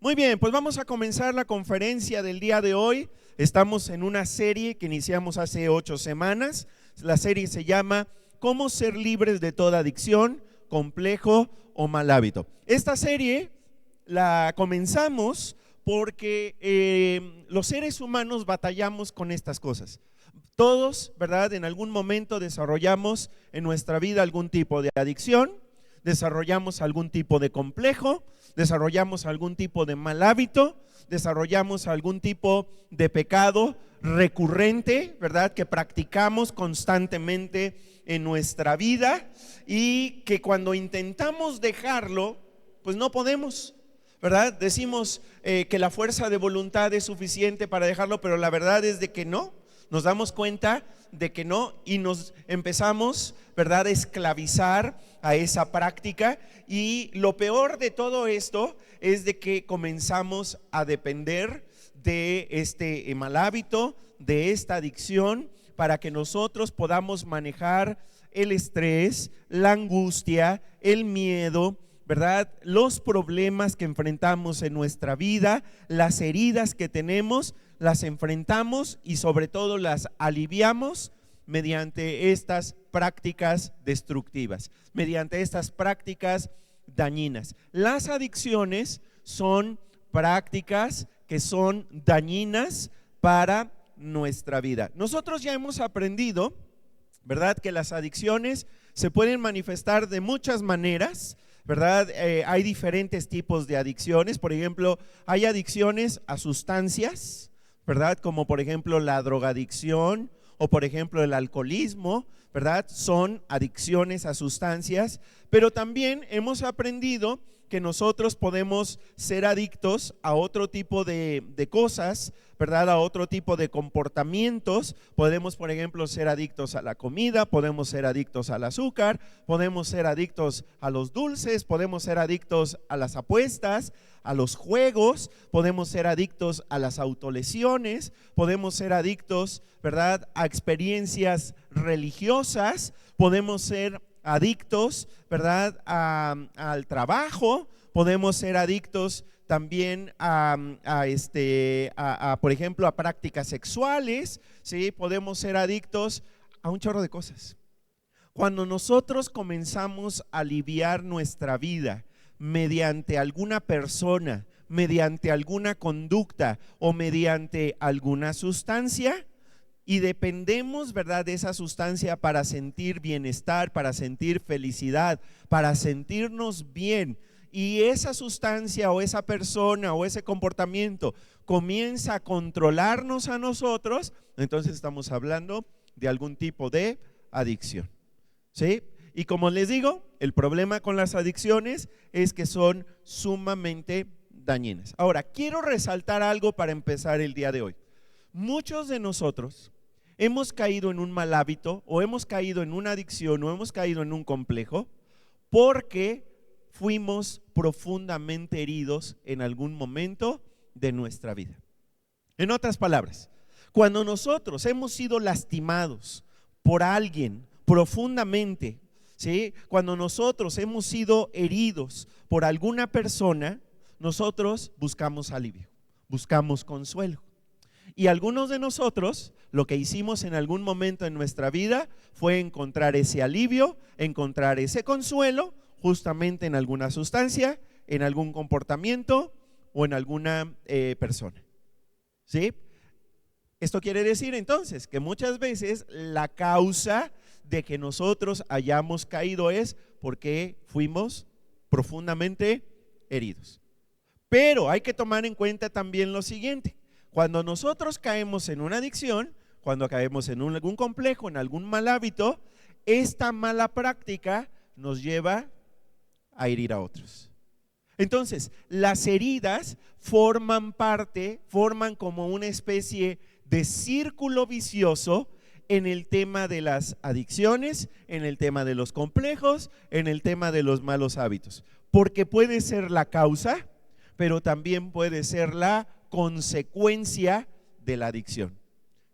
Muy bien, pues vamos a comenzar la conferencia del día de hoy. Estamos en una serie que iniciamos hace 8 semanas. La serie se llama ¿Cómo ser libres de toda adicción, complejo o mal hábito? Esta serie la comenzamos porque los seres humanos batallamos con estas cosas. Todos, ¿verdad? En algún momento desarrollamos en nuestra vida algún tipo de adicción, desarrollamos algún tipo de complejo, desarrollamos algún tipo de mal hábito, desarrollamos algún tipo de pecado recurrente, ¿verdad? Que practicamos constantemente en nuestra vida y que cuando intentamos dejarlo, pues no podemos, ¿verdad? Decimos que la fuerza de voluntad es suficiente para dejarlo, pero la verdad es de que no. Nos damos cuenta de que no y nos empezamos, ¿verdad?, a esclavizar a esa práctica, y lo peor de todo esto es de que comenzamos a depender de este mal hábito, de esta adicción, para que nosotros podamos manejar el estrés, la angustia, el miedo, ¿verdad?, los problemas que enfrentamos en nuestra vida, las heridas que tenemos, las enfrentamos y sobre todo las aliviamos mediante estas prácticas destructivas, mediante estas prácticas dañinas. Las adicciones son prácticas que son dañinas para nuestra vida. Nosotros ya hemos aprendido, ¿verdad?, que las adicciones se pueden manifestar de muchas maneras, ¿verdad? Hay diferentes tipos de adicciones. Por ejemplo, hay adicciones a sustancias, ¿verdad? Como por ejemplo la drogadicción o por ejemplo el alcoholismo, ¿verdad? Son adicciones a sustancias, pero también hemos aprendido que nosotros podemos ser adictos a otro tipo de cosas, ¿verdad? A otro tipo de comportamientos. Podemos, por ejemplo, ser adictos a la comida, podemos ser adictos al azúcar, podemos ser adictos a los dulces, podemos ser adictos a las apuestas, a los juegos, podemos ser adictos a las autolesiones, podemos ser adictos, ¿verdad?, a experiencias religiosas, podemos ser adictos, ¿verdad?, al trabajo, podemos ser adictos también por ejemplo, a prácticas sexuales, ¿sí? Podemos ser adictos a un chorro de cosas. Cuando nosotros comenzamos a aliviar nuestra vida mediante alguna persona, mediante alguna conducta o mediante alguna sustancia, y dependemos, ¿verdad?, de esa sustancia para sentir bienestar, para sentir felicidad, para sentirnos bien, y esa sustancia o esa persona o ese comportamiento comienza a controlarnos a nosotros, entonces estamos hablando de algún tipo de adicción, ¿sí? Y como les digo, el problema con las adicciones es que son sumamente dañinas. Ahora, quiero resaltar algo para empezar el día de hoy. Muchos de nosotros hemos caído en un mal hábito, o hemos caído en una adicción, o hemos caído en un complejo porque fuimos profundamente heridos en algún momento de nuestra vida. En otras palabras, cuando nosotros hemos sido lastimados por alguien profundamente, ¿sí?, cuando nosotros hemos sido heridos por alguna persona, nosotros buscamos alivio, buscamos consuelo. Y algunos de nosotros lo que hicimos en algún momento en nuestra vida fue encontrar ese alivio, encontrar ese consuelo justamente en alguna sustancia, en algún comportamiento o en alguna persona, ¿sí? Esto quiere decir entonces que muchas veces la causa de que nosotros hayamos caído es porque fuimos profundamente heridos. Pero hay que tomar en cuenta también lo siguiente: cuando nosotros caemos en una adicción, cuando caemos en algún complejo, en algún mal hábito, esta mala práctica nos lleva a herir a otros. Entonces, las heridas forman como una especie de círculo vicioso en el tema de las adicciones, en el tema de los complejos, en el tema de los malos hábitos, porque puede ser la causa, pero también puede ser la consecuencia de la adicción.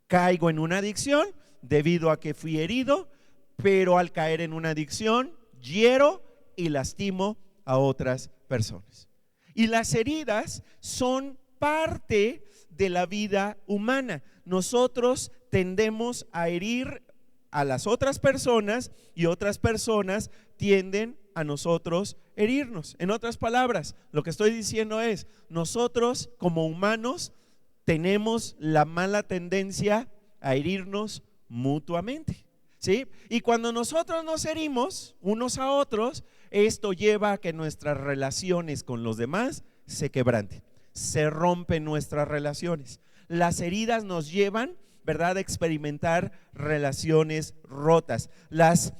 Caigo en una adicción debido a que fui herido, pero al caer en una adicción hiero y lastimo a otras personas. Y las heridas son parte de la vida humana. Nosotros tendemos a herir a las otras personas y otras personas tienden a nosotros herirnos. En otras palabras, lo que estoy diciendo es, nosotros como humanos tenemos la mala tendencia a herirnos mutuamente, ¿sí? Y cuando nosotros nos herimos unos a otros, esto lleva a que nuestras relaciones con los demás se quebranten, se rompen nuestras relaciones. Las heridas nos llevan, ¿verdad?, a experimentar relaciones rotas. Las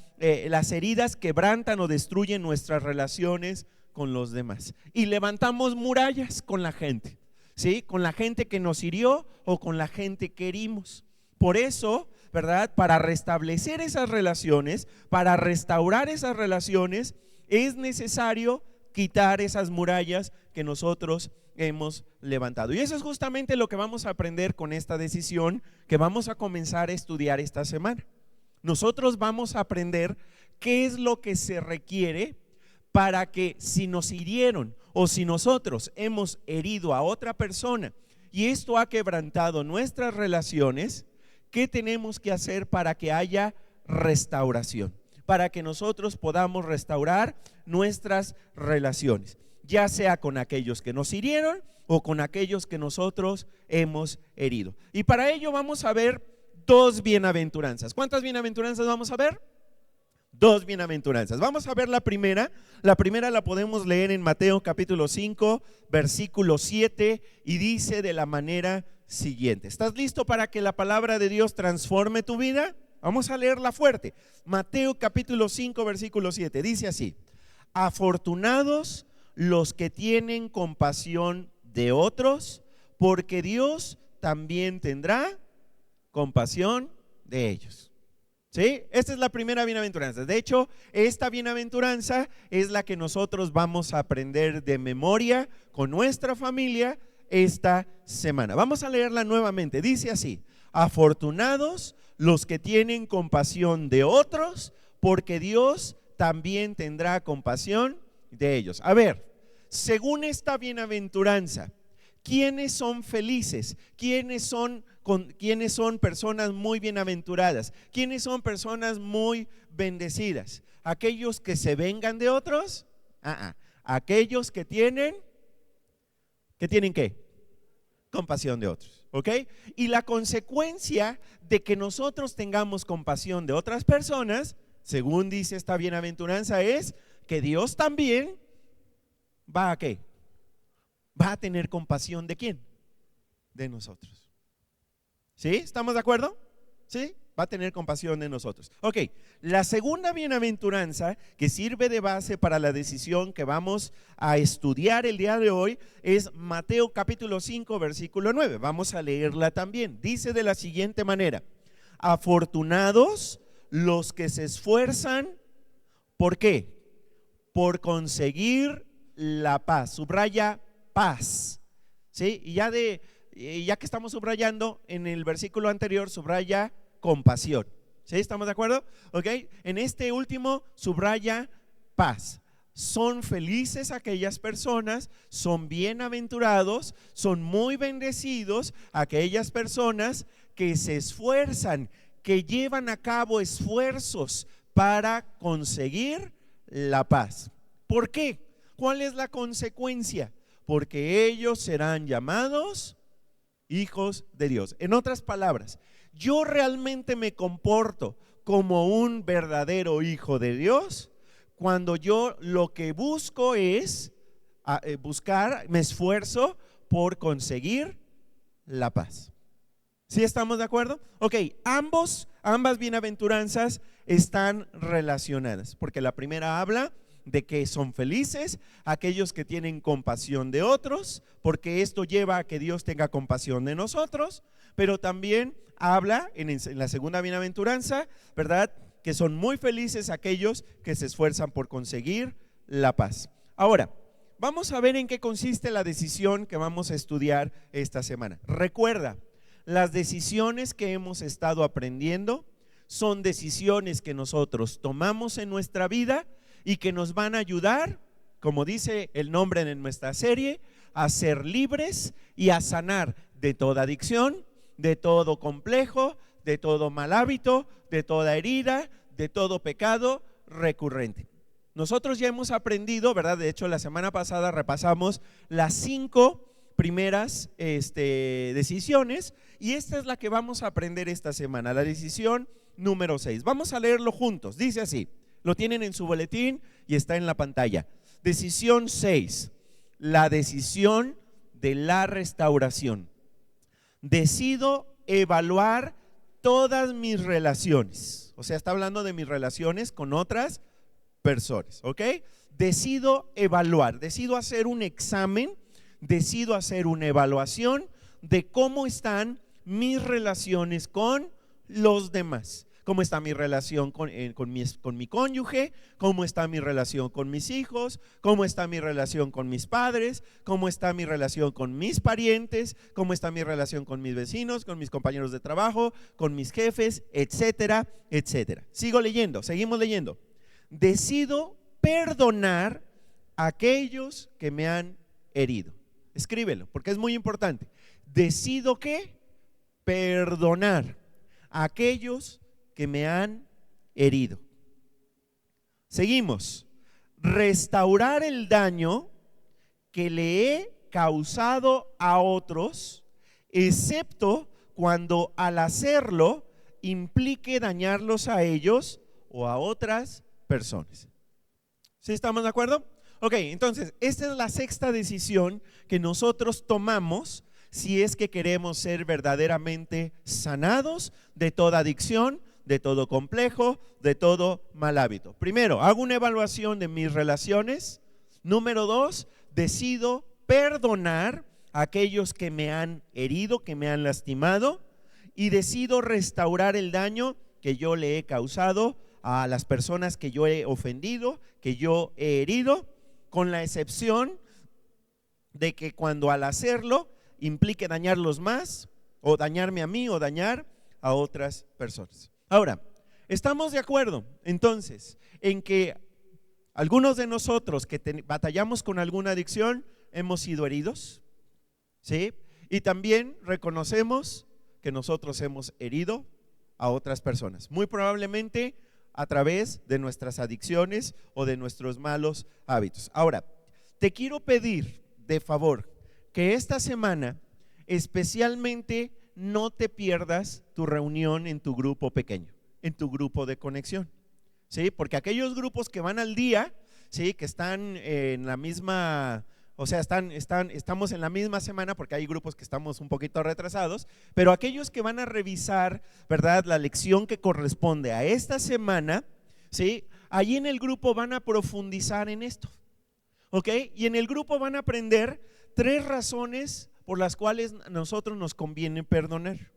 heridas quebrantan o destruyen nuestras relaciones con los demás. Y levantamos murallas con la gente, ¿sí? Con la gente que nos hirió o con la gente que herimos. Por eso, ¿verdad?, para restablecer esas relaciones, para restaurar esas relaciones, es necesario quitar esas murallas que nosotros hemos levantado. Y eso es justamente lo que vamos a aprender con esta decisión que vamos a comenzar a estudiar esta semana. Nosotros vamos a aprender qué es lo que se requiere para que si nos hirieron o si nosotros hemos herido a otra persona y esto ha quebrantado nuestras relaciones, ¿qué tenemos que hacer para que haya restauración? Para que nosotros podamos restaurar nuestras relaciones, ya sea con aquellos que nos hirieron o con aquellos que nosotros hemos herido. Y para ello vamos a ver dos bienaventuranzas. ¿Cuántas bienaventuranzas vamos a ver? Dos bienaventuranzas. Vamos a ver la primera. La primera la podemos leer en Mateo capítulo 5, versículo 7, y dice de la manera siguiente. ¿Estás listo para que la palabra de Dios transforme tu vida? Vamos a leerla fuerte. Mateo capítulo 5, versículo 7. Dice así: afortunados los que tienen compasión de otros, porque Dios también tendrá compasión de ellos. ¿Sí? Esta es la primera bienaventuranza. De hecho, esta bienaventuranza es la que nosotros vamos a aprender de memoria con nuestra familia esta semana. Vamos a leerla nuevamente. Dice así: afortunados los que tienen compasión de otros, porque Dios también tendrá compasión de ellos. A ver, según esta bienaventuranza, ¿quiénes son felices? ¿Quiénes son personas muy bienaventuradas? ¿Quiénes son personas muy bendecidas? ¿Aquellos que se vengan de otros? Aquellos que tienen ¿qué? Compasión de otros, ¿ok? Y la consecuencia de que nosotros tengamos compasión de otras personas, según dice esta bienaventuranza, es que Dios también va a ¿qué? Va a tener compasión ¿de quién? De nosotros. ¿Sí? ¿Estamos de acuerdo? ¿Sí? Va a tener compasión de nosotros. Ok, la segunda bienaventuranza que sirve de base para la decisión que vamos a estudiar el día de hoy es Mateo capítulo 5, versículo 9. Vamos a leerla también. Dice de la siguiente manera: afortunados los que se esfuerzan, ¿por qué? Por conseguir la paz. Subraya paz, ¿sí? Y ya que estamos subrayando, en el versículo anterior subraya compasión. ¿Sí? ¿Estamos de acuerdo? Ok. En este último subraya paz. Son felices aquellas personas, son bienaventurados, son muy bendecidos aquellas personas que se esfuerzan, que llevan a cabo esfuerzos para conseguir la paz. ¿Por qué? ¿Cuál es la consecuencia? Porque ellos serán llamados hijos de Dios. En otras palabras, yo realmente me comporto como un verdadero hijo de Dios cuando yo lo que busco es me esfuerzo por conseguir la paz. ¿Sí estamos de acuerdo? Ok, ambas bienaventuranzas están relacionadas, porque la primera habla de que son felices aquellos que tienen compasión de otros, porque esto lleva a que Dios tenga compasión de nosotros, pero también habla en la segunda bienaventuranza, ¿verdad?, que son muy felices aquellos que se esfuerzan por conseguir la paz. Ahora, vamos a ver en qué consiste la decisión que vamos a estudiar esta semana. Recuerda, las decisiones que hemos estado aprendiendo son decisiones que nosotros tomamos en nuestra vida y que nos van a ayudar como dice el nombre de nuestra serie, a ser libres y a sanar de toda adicción, de todo complejo, de todo mal hábito, de toda herida, de todo pecado recurrente. Nosotros ya hemos aprendido, ¿verdad? De hecho, la semana pasada repasamos las 5 primeras decisiones, y esta es la que vamos a aprender esta semana, la decisión número 6. Vamos a leerlo juntos. Dice así, lo tienen en su boletín y está en la pantalla. Decisión 6, la decisión de la restauración. Decido evaluar todas mis relaciones. O sea, está hablando de mis relaciones con otras personas, ¿ok? Decido evaluar, decido hacer un examen, decido hacer una evaluación de cómo están mis relaciones con los demás. Cómo está mi relación con mi cónyuge, cómo está mi relación con mis hijos, cómo está mi relación con mis padres, cómo está mi relación con mis parientes, cómo está mi relación con mis vecinos, con mis compañeros de trabajo, con mis jefes, etcétera, etcétera. Sigo leyendo, seguimos leyendo. Decido perdonar a aquellos que me han herido. Escríbelo, porque es muy importante. Decido ¿qué? Perdonar a aquellos que me han herido. Seguimos. Restaurar el daño que le he causado a otros, excepto cuando al hacerlo implique dañarlos a ellos o a otras personas. ¿Sí estamos de acuerdo? Ok, entonces, esta es la 6ª decisión que nosotros tomamos si es que queremos ser verdaderamente sanados de toda adicción, de todo complejo, de todo mal hábito. Primero, hago una evaluación de mis relaciones. Número 2, decido perdonar a aquellos que me han herido, que me han lastimado, y decido restaurar el daño que yo le he causado a las personas que yo he ofendido, que yo he herido, con la excepción de que cuando al hacerlo implique dañarlos más, o dañarme a mí, o dañar a otras personas. Ahora, ¿estamos de acuerdo entonces en que algunos de nosotros que batallamos con alguna adicción hemos sido heridos? ¿Sí? Y también reconocemos que nosotros hemos herido a otras personas, muy probablemente a través de nuestras adicciones o de nuestros malos hábitos. Ahora, te quiero pedir de favor que esta semana especialmente no te pierdas tu reunión en tu grupo pequeño, en tu grupo de conexión, ¿sí? Porque aquellos grupos que van al día, ¿sí? Que están en la misma, o sea, estamos en la misma semana, porque hay grupos que estamos un poquito retrasados, pero aquellos que van a revisar, ¿verdad?, la lección que corresponde a esta semana, ¿sí? Allí en el grupo van a profundizar en esto, ¿ok? Y en el grupo van a aprender 3 razones por las cuales a nosotros nos conviene perdonar.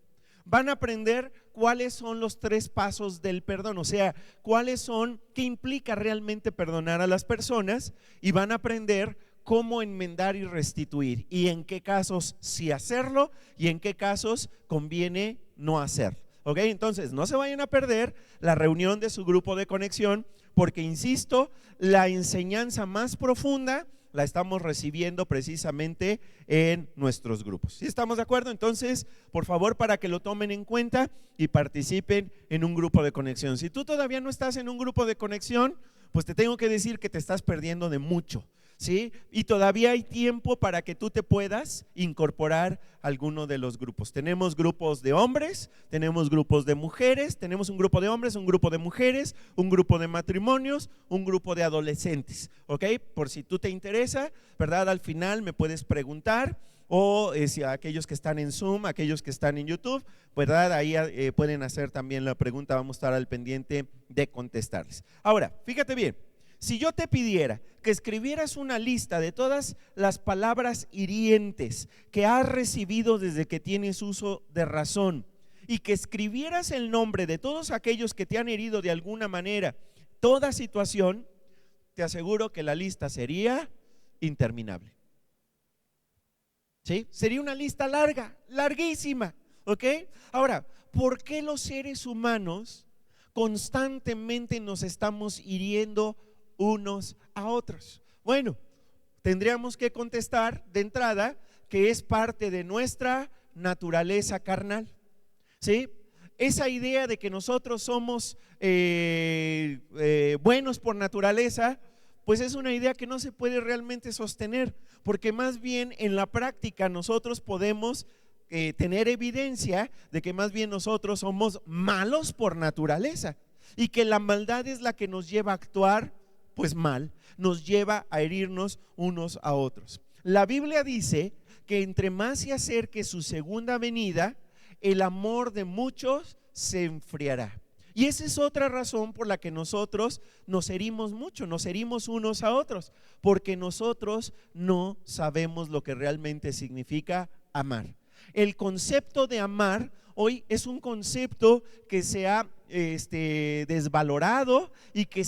Van a aprender cuáles son los 3 pasos del perdón, o sea, qué implica realmente perdonar a las personas, y van a aprender cómo enmendar y restituir, y en qué casos sí hacerlo y en qué casos conviene no hacerlo. ¿Ok? Entonces, no se vayan a perder la reunión de su grupo de conexión, porque insisto, la enseñanza más profunda la estamos recibiendo precisamente en nuestros grupos. ¿Sí estamos de acuerdo? Entonces, por favor, para que lo tomen en cuenta y participen en un grupo de conexión. Si tú todavía no estás en un grupo de conexión, pues te tengo que decir que te estás perdiendo de mucho, ¿sí? Y todavía hay tiempo para que tú te puedas incorporar a alguno de los grupos. Tenemos grupos de hombres, tenemos grupos de mujeres, tenemos un grupo de hombres, un grupo de mujeres, un grupo de matrimonios, un grupo de adolescentes, ¿ok? Por si tú te interesa, ¿verdad? Al final me puedes preguntar, o si aquellos que están en Zoom, aquellos que están en YouTube, ¿verdad? Ahí pueden hacer también la pregunta, vamos a estar al pendiente de contestarles. Ahora, fíjate bien. Si yo te pidiera que escribieras una lista de todas las palabras hirientes que has recibido desde que tienes uso de razón, y que escribieras el nombre de todos aquellos que te han herido de alguna manera, toda situación, te aseguro que la lista sería interminable. ¿Sí? Sería una lista larga, larguísima, ¿ok? Ahora, ¿por qué los seres humanos constantemente nos estamos hiriendo unos a otros? Bueno, tendríamos que contestar de entrada que es parte de nuestra naturaleza carnal, ¿sí? Esa idea de que nosotros somos buenos por naturaleza, pues es una idea que no se puede realmente sostener, porque más bien en la práctica nosotros podemos tener evidencia de que más bien nosotros somos malos por naturaleza y que la maldad es la que nos lleva a actuar pues mal, nos lleva a herirnos unos a otros. La Biblia dice que entre más se acerque su segunda venida, el amor de muchos se enfriará. Y esa es otra razón por la que nosotros nos herimos mucho, nos herimos unos a otros, porque nosotros no sabemos lo que realmente significa amar. El concepto de amar hoy es un concepto que se ha desvalorado y que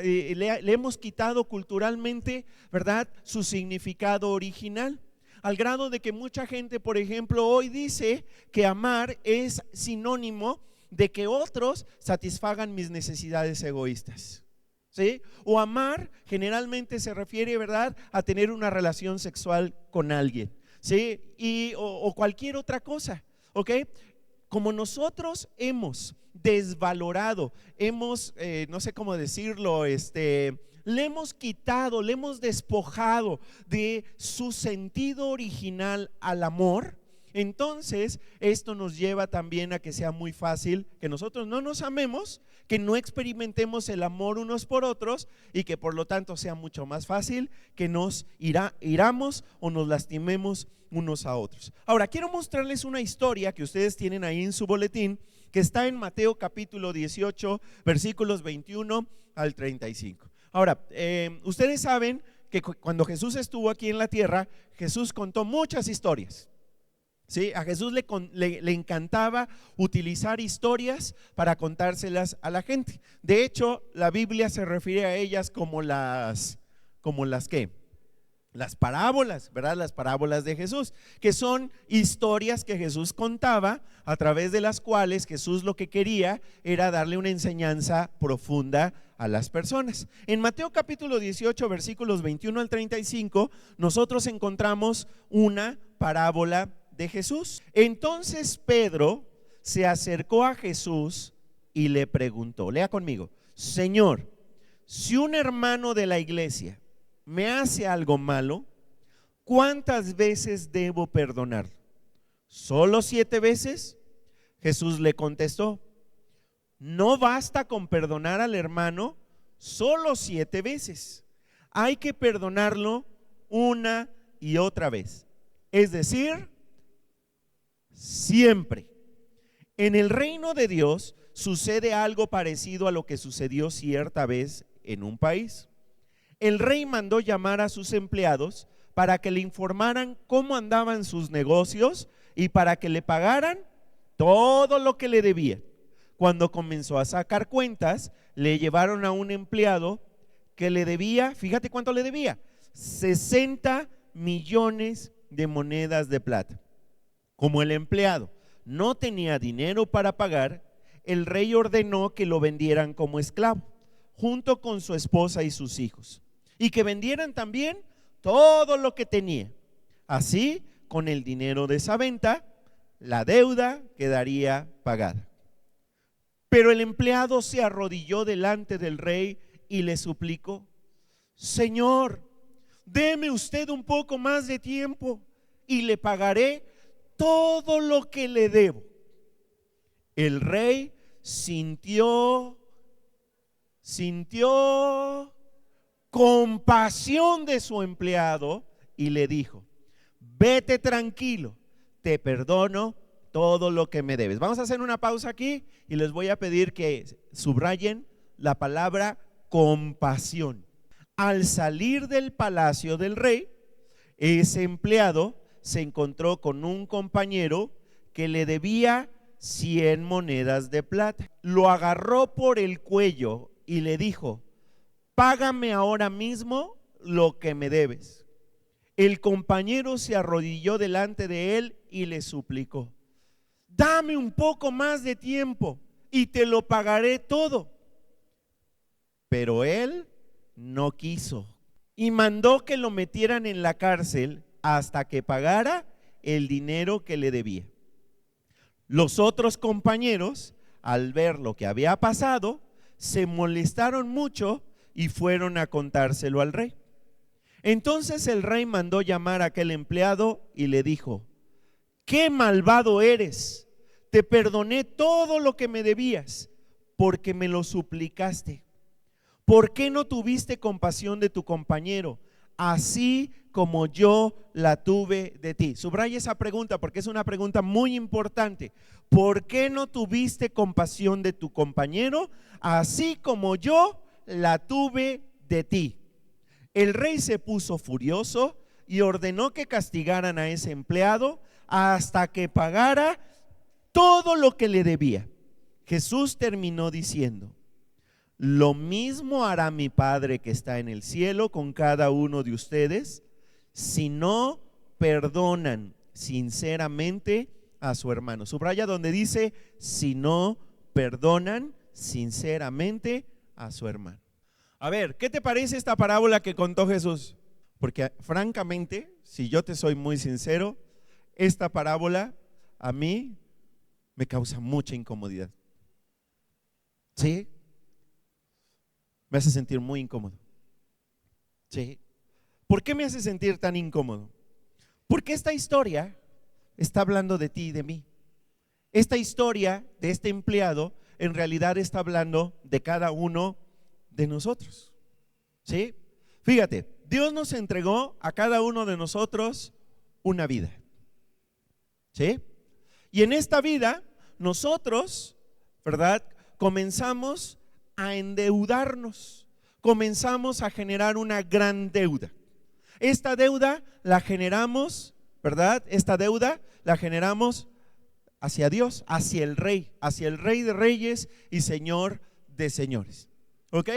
le hemos quitado culturalmente, ¿verdad?, su significado original. Al grado de que mucha gente, por ejemplo, hoy dice que amar es sinónimo de que otros satisfagan mis necesidades egoístas, ¿sí? O amar generalmente se refiere, ¿verdad?, a tener una relación sexual con alguien, ¿sí? O cualquier otra cosa, ¿ok? Como nosotros hemos desvalorado, hemos, no sé cómo decirlo, le hemos quitado, le hemos despojado de su sentido original al amor, entonces esto nos lleva también a que sea muy fácil que nosotros no nos amemos, que no experimentemos el amor unos por otros y que por lo tanto sea mucho más fácil que nos iramos o nos lastimemos unos a otros. Ahora quiero mostrarles una historia que ustedes tienen ahí en su boletín, que está en Mateo capítulo 18 versículos 21 al 35. Ahora, ustedes saben que cuando Jesús estuvo aquí en la tierra, Jesús contó muchas historias, ¿sí? A Jesús le encantaba utilizar historias para contárselas a la gente. De hecho, la Biblia se refiere a ellas como las ¿qué? Las parábolas, ¿verdad? Las parábolas de Jesús, que son historias que Jesús contaba, a través de las cuales Jesús lo que quería era darle una enseñanza profunda a las personas. En Mateo capítulo 18 versículos 21 al 35 nosotros encontramos una parábola de Jesús. Entonces Pedro se acercó a Jesús y le preguntó, lea conmigo: Señor, si un hermano de la iglesia me hace algo malo, ¿cuántas veces debo perdonar? ¿Solo 7 veces? Jesús le contestó: no basta con perdonar al hermano solo 7 veces. Hay que perdonarlo una y otra vez. Es decir, siempre. En el reino de Dios sucede algo parecido a lo que sucedió cierta vez en un país. El rey mandó llamar a sus empleados para que le informaran cómo andaban sus negocios y para que le pagaran todo lo que le debían. Cuando comenzó a sacar cuentas, le llevaron a un empleado que le debía, fíjate cuánto le debía, 60 millones de monedas de plata. Como el empleado no tenía dinero para pagar, el rey ordenó que lo vendieran como esclavo, junto con su esposa y sus hijos, y que vendieran también todo lo que tenía. Así, con el dinero de esa venta, la deuda quedaría pagada. Pero el empleado se arrodilló delante del rey y le suplicó: Señor, deme usted un poco más de tiempo y le pagaré todo lo que le debo. El rey sintió compasión de su empleado y le dijo: vete tranquilo, te perdono todo lo que me debes. Vamos a hacer una pausa aquí y les voy a pedir que subrayen la palabra compasión. Al salir del palacio del rey, ese empleado se encontró con un compañero que le debía 100 monedas de plata. Lo agarró por el cuello y le dijo: págame ahora mismo lo que me debes. El compañero se arrodilló delante de él y le suplicó: dame un poco más de tiempo y te lo pagaré todo. Pero él no quiso y mandó que lo metieran en la cárcel hasta que pagara el dinero que le debía. Los otros compañeros, al ver lo que había pasado, se molestaron mucho y fueron a contárselo al rey. Entonces el rey mandó llamar a aquel empleado y le dijo: ¡qué malvado eres! Te perdoné todo lo que me debías, porque me lo suplicaste. ¿Por qué no tuviste compasión de tu compañero, así como yo la tuve de ti? Subraya esa pregunta porque es una pregunta muy importante. ¿Por qué no tuviste compasión de tu compañero, así como yo la tuve de ti? El rey se puso furioso y ordenó que castigaran a ese empleado hasta que pagara todo lo que le debía. Jesús terminó diciendo: lo mismo hará mi Padre que está en el cielo con cada uno de ustedes, si no perdonan sinceramente a su hermano. Subraya donde dice: si no perdonan sinceramente a su hermano. A ver, ¿qué te parece esta parábola que contó Jesús? Porque francamente, si yo te soy muy sincero, esta parábola a mí me causa mucha incomodidad. ¿Sí? Me hace sentir muy incómodo. ¿Sí? ¿Por qué me hace sentir tan incómodo? Porque esta historia está hablando de ti y de mí. Esta historia de este empleado en realidad está hablando de cada uno de nosotros. ¿Sí? Fíjate, Dios nos entregó a cada uno de nosotros una vida. ¿Sí? Y en esta vida nosotros, ¿verdad?, comenzamos a endeudarnos, comenzamos a generar una gran deuda. Esta deuda la generamos, ¿verdad? Esta deuda la generamos hacia Dios, hacia el Rey de Reyes y Señor de Señores. ¿Ok?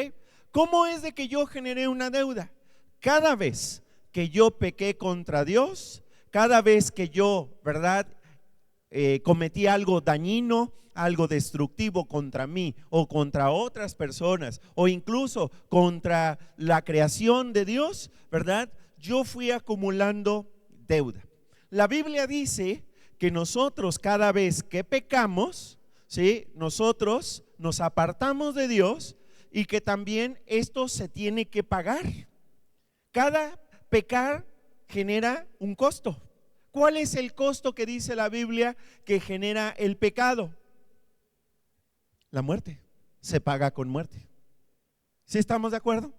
¿Cómo es de que yo generé una deuda? Cada vez que yo pequé contra Dios, cada vez que yo, ¿verdad?, cometí algo dañino, algo destructivo contra mí o contra otras personas o incluso contra la creación de Dios, ¿verdad?, yo fui acumulando deuda. La Biblia dice que nosotros cada vez que pecamos, ¿sí?, nosotros nos apartamos de Dios y que también esto se tiene que pagar. Cada pecar genera un costo. ¿Cuál es el costo que dice la Biblia que genera el pecado? La muerte. Se paga con muerte. ¿Sí estamos de acuerdo?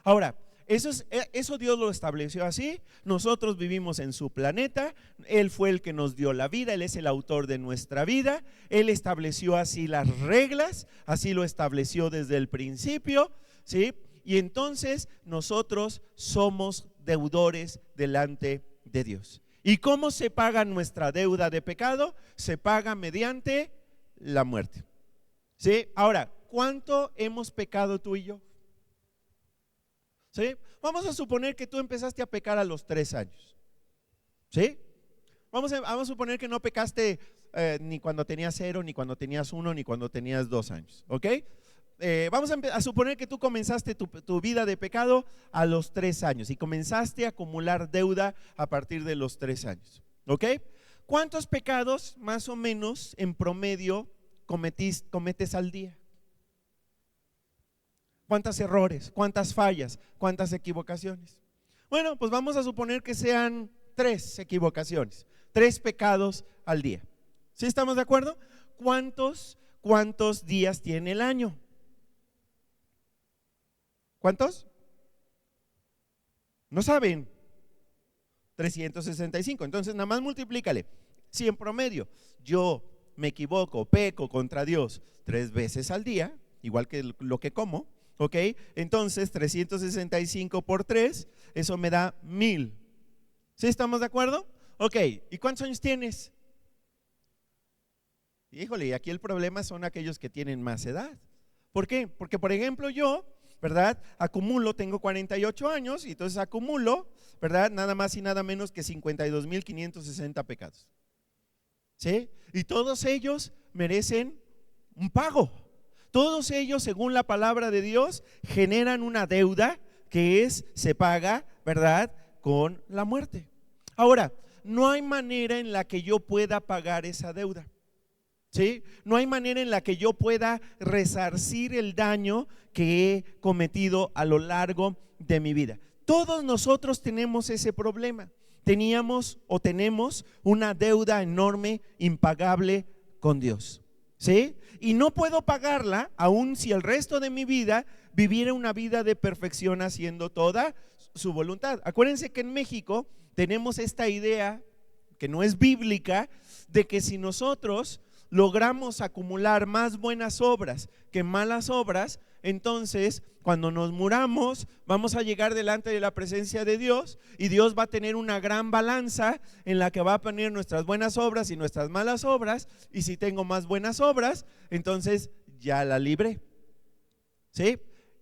Ahora, eso Dios lo estableció así. Nosotros vivimos en su planeta. Él fue el que nos dio la vida. Él es el autor de nuestra vida. Él estableció así las reglas. Así lo estableció desde el principio, ¿sí? Y entonces nosotros somos deudores delante de Dios. ¿Y cómo se paga nuestra deuda de pecado? Se paga mediante la muerte. ¿Sí? Ahora, ¿cuánto hemos pecado tú y yo? ¿Sí? Vamos a suponer que tú empezaste a pecar a los 3 años. ¿Sí? Vamos a suponer que no pecaste ni cuando tenías 0, ni cuando tenías 1, ni cuando tenías 2 años. ¿Ok? Vamos a suponer que tú comenzaste tu vida de pecado a los 3 años y comenzaste a acumular deuda a partir de los 3 años. ¿Ok? ¿Cuántos pecados más o menos en promedio cometes al día? ¿Cuántos errores? ¿Cuántas fallas? ¿Cuántas equivocaciones? Bueno, pues vamos a suponer que sean 3 equivocaciones, 3 pecados al día. ¿Sí estamos de acuerdo? ¿Cuántos días tiene el año? ¿Cuántos? ¿No saben? 365. Entonces nada más multiplícale. Si en promedio yo me equivoco, peco contra Dios 3 veces al día, igual que lo que como, ¿ok? Entonces 365 por 3, eso me da 1000. ¿Sí estamos de acuerdo? Ok, ¿y cuántos años tienes? Híjole, y aquí el problema son aquellos que tienen más edad. ¿Por qué? Porque por ejemplo yo, ¿verdad?, tengo 48 años y entonces acumulo, ¿verdad?, nada más y nada menos que 52,560 pecados. ¿Sí? Y todos ellos merecen un pago. Todos ellos, según la palabra de Dios, generan una deuda que se paga, ¿verdad?, con la muerte. Ahora, no hay manera en la que yo pueda pagar esa deuda, ¿sí? No hay manera en la que yo pueda resarcir el daño que he cometido a lo largo de mi vida. Todos nosotros tenemos ese problema. Teníamos o tenemos una deuda enorme, impagable con Dios, ¿sí? Y no puedo pagarla, aun si el resto de mi vida viviera una vida de perfección haciendo toda su voluntad. Acuérdense que en México tenemos esta idea que no es bíblica, de que si nosotros logramos acumular más buenas obras que malas obras, entonces cuando nos muramos vamos a llegar delante de la presencia de Dios y Dios va a tener una gran balanza en la que va a poner nuestras buenas obras y nuestras malas obras, y si tengo más buenas obras, entonces ya la libré, ¿sí?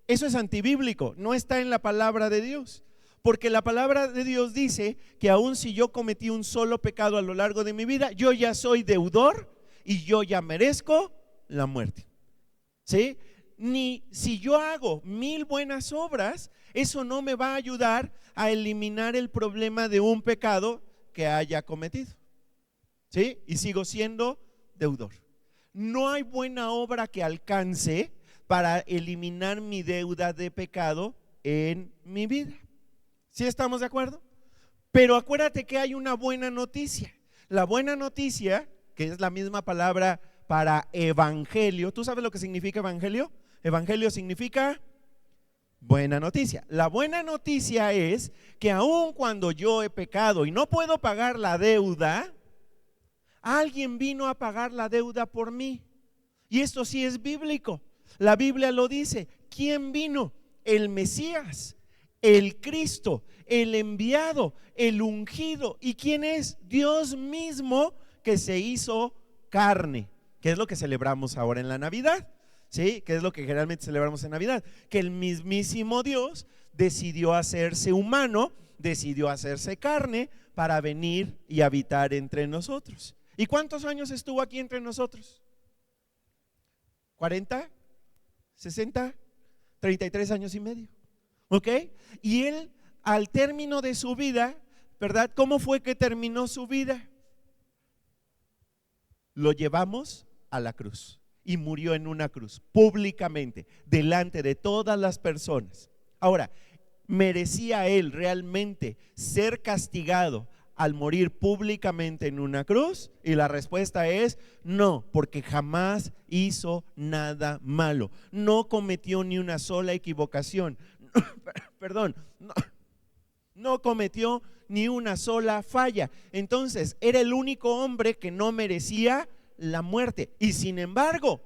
Eso es antibíblico, no está en la palabra de Dios. Porque la palabra de Dios dice que aun si yo cometí un solo pecado a lo largo de mi vida, yo ya soy deudor y yo ya merezco la muerte, ¿sí? Ni si yo hago 1000 buenas obras, eso no me va a ayudar a eliminar el problema de un pecado que haya cometido, ¿sí? Y sigo siendo deudor. No hay buena obra que alcance para eliminar mi deuda de pecado en mi vida. ¿Sí estamos de acuerdo? Pero acuérdate que hay una buena noticia. La buena noticia, que es la misma palabra para evangelio. ¿Tú sabes lo que significa evangelio? Evangelio significa buena noticia. La buena noticia es que aun cuando yo he pecado y no puedo pagar la deuda, alguien vino a pagar la deuda por mí. Y esto sí es bíblico. La Biblia lo dice. ¿Quién vino? El Mesías, el Cristo, el enviado, el ungido. ¿Y quién es? Dios mismo, que se hizo carne, que es lo que celebramos ahora en la Navidad, ¿sí? Que es lo que generalmente celebramos en Navidad, que el mismísimo Dios decidió hacerse humano, decidió hacerse carne para venir y habitar entre nosotros. ¿Y cuántos años estuvo aquí entre nosotros? ¿40? ¿60? 33 años y medio. ¿Ok? Y él, al término de su vida, ¿verdad? ¿Cómo fue que terminó su vida? Lo llevamos a la cruz y murió en una cruz, públicamente, delante de todas las personas. Ahora, ¿merecía él realmente ser castigado al morir públicamente en una cruz? Y la respuesta es no, porque jamás hizo nada malo, no cometió ni una sola equivocación. Perdón, no cometió ni una sola falla. Entonces era el único hombre que no merecía la muerte, y sin embargo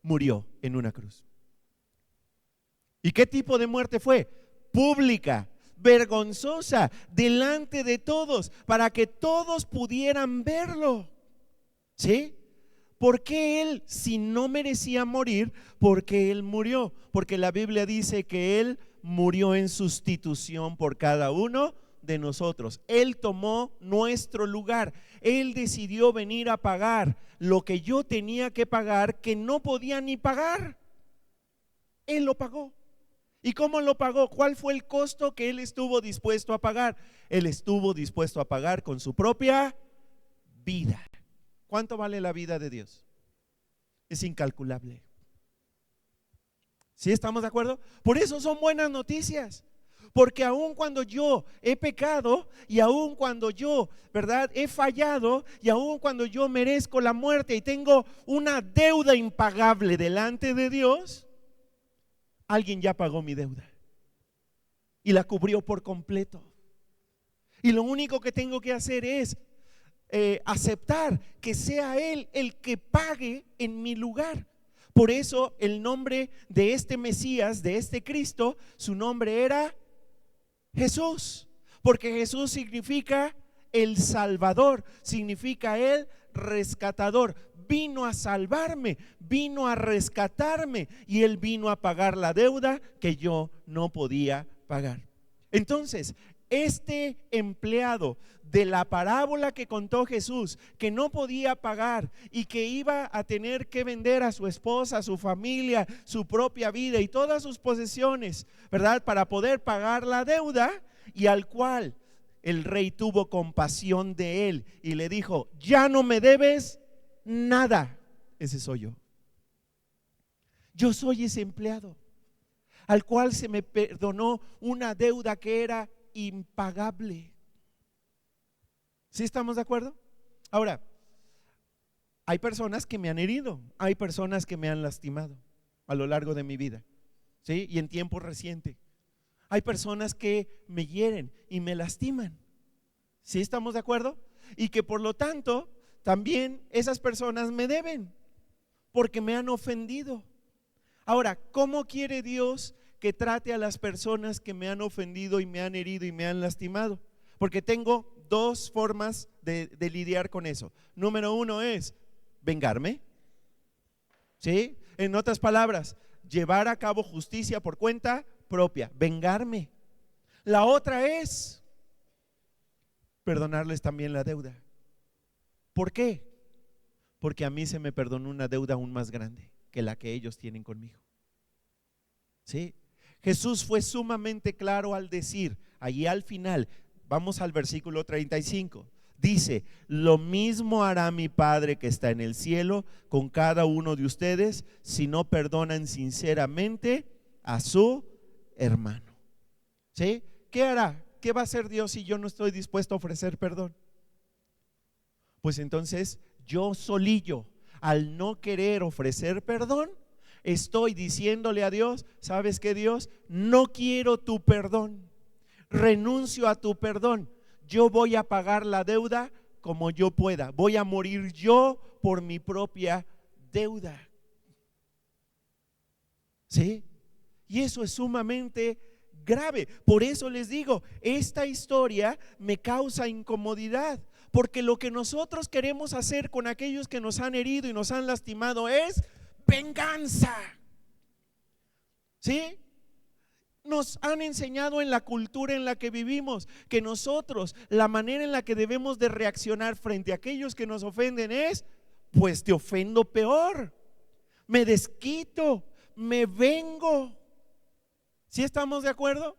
murió en una cruz. ¿Y qué tipo de muerte fue? Pública, vergonzosa, delante de todos, para que todos pudieran verlo, ¿sí? ¿Por qué él, si no merecía morir, por qué él murió? Porque la Biblia dice que él murió en sustitución por cada uno de nosotros. Él tomó nuestro lugar. Él decidió venir a pagar lo que yo tenía que pagar, que no podía ni pagar. Él lo pagó. ¿Y cómo lo pagó? ¿Cuál fue el costo que él estuvo dispuesto a pagar? Él estuvo dispuesto a pagar con su propia vida. ¿Cuánto vale la vida de Dios? Es incalculable. ¿Sí estamos de acuerdo? Por eso son buenas noticias. Porque aun cuando yo he pecado, y aun cuando yo, ¿verdad?, he fallado, y aun cuando yo merezco la muerte y tengo una deuda impagable delante de Dios, alguien ya pagó mi deuda y la cubrió por completo. Y lo único que tengo que hacer es aceptar que sea Él el que pague en mi lugar. Por eso el nombre de este Mesías, de este Cristo, su nombre era Jesús, porque Jesús significa el Salvador, significa el rescatador. Vino a salvarme, vino a rescatarme, y Él vino a pagar la deuda que yo no podía pagar. Entonces, Este empleado de la parábola que contó Jesús, que no podía pagar y que iba a tener que vender a su esposa, a su familia, su propia vida y todas sus posesiones, ¿verdad?, para poder pagar la deuda, y al cual el rey tuvo compasión de él y le dijo: ya no me debes nada. Ese soy yo. Yo soy ese empleado al cual se me perdonó una deuda que era impagable. ¿Sí estamos de acuerdo? Ahora, hay personas que me han herido, hay personas que me han lastimado a lo largo de mi vida, ¿sí? Y en tiempo reciente. Hay personas que me hieren y me lastiman. ¿Sí estamos de acuerdo? Y que por lo tanto también esas personas me deben porque me han ofendido. Ahora, ¿cómo quiere Dios que trate a las personas que me han ofendido y me han herido y me han lastimado? Porque tengo dos formas de lidiar con eso. Número uno es vengarme, ¿sí? En otras palabras, llevar a cabo justicia por cuenta propia, vengarme. La otra es perdonarles también la deuda. ¿Por qué? Porque a mí se me perdonó una deuda aún más grande que la que ellos tienen conmigo. ¿Sí? Jesús fue sumamente claro al decir, allí al final, vamos al versículo 35, dice: lo mismo hará mi Padre que está en el cielo con cada uno de ustedes si no perdonan sinceramente a su hermano. ¿Sí? ¿Qué hará? ¿Qué va a hacer Dios si yo no estoy dispuesto a ofrecer perdón? Pues entonces yo solillo, al no querer ofrecer perdón, estoy diciéndole a Dios: ¿sabes qué, Dios? No quiero tu perdón, renuncio a tu perdón, yo voy a pagar la deuda como yo pueda, voy a morir yo por mi propia deuda. ¿Sí? Y eso es sumamente grave. Por eso les digo, esta historia me causa incomodidad, porque lo que nosotros queremos hacer con aquellos que nos han herido y nos han lastimado es venganza. ¿Sí? Nos han enseñado en la cultura en la que vivimos que nosotros, la manera en la que debemos de reaccionar frente a aquellos que nos ofenden es: pues te ofendo peor, me desquito, me vengo. ¿Sí estamos de acuerdo?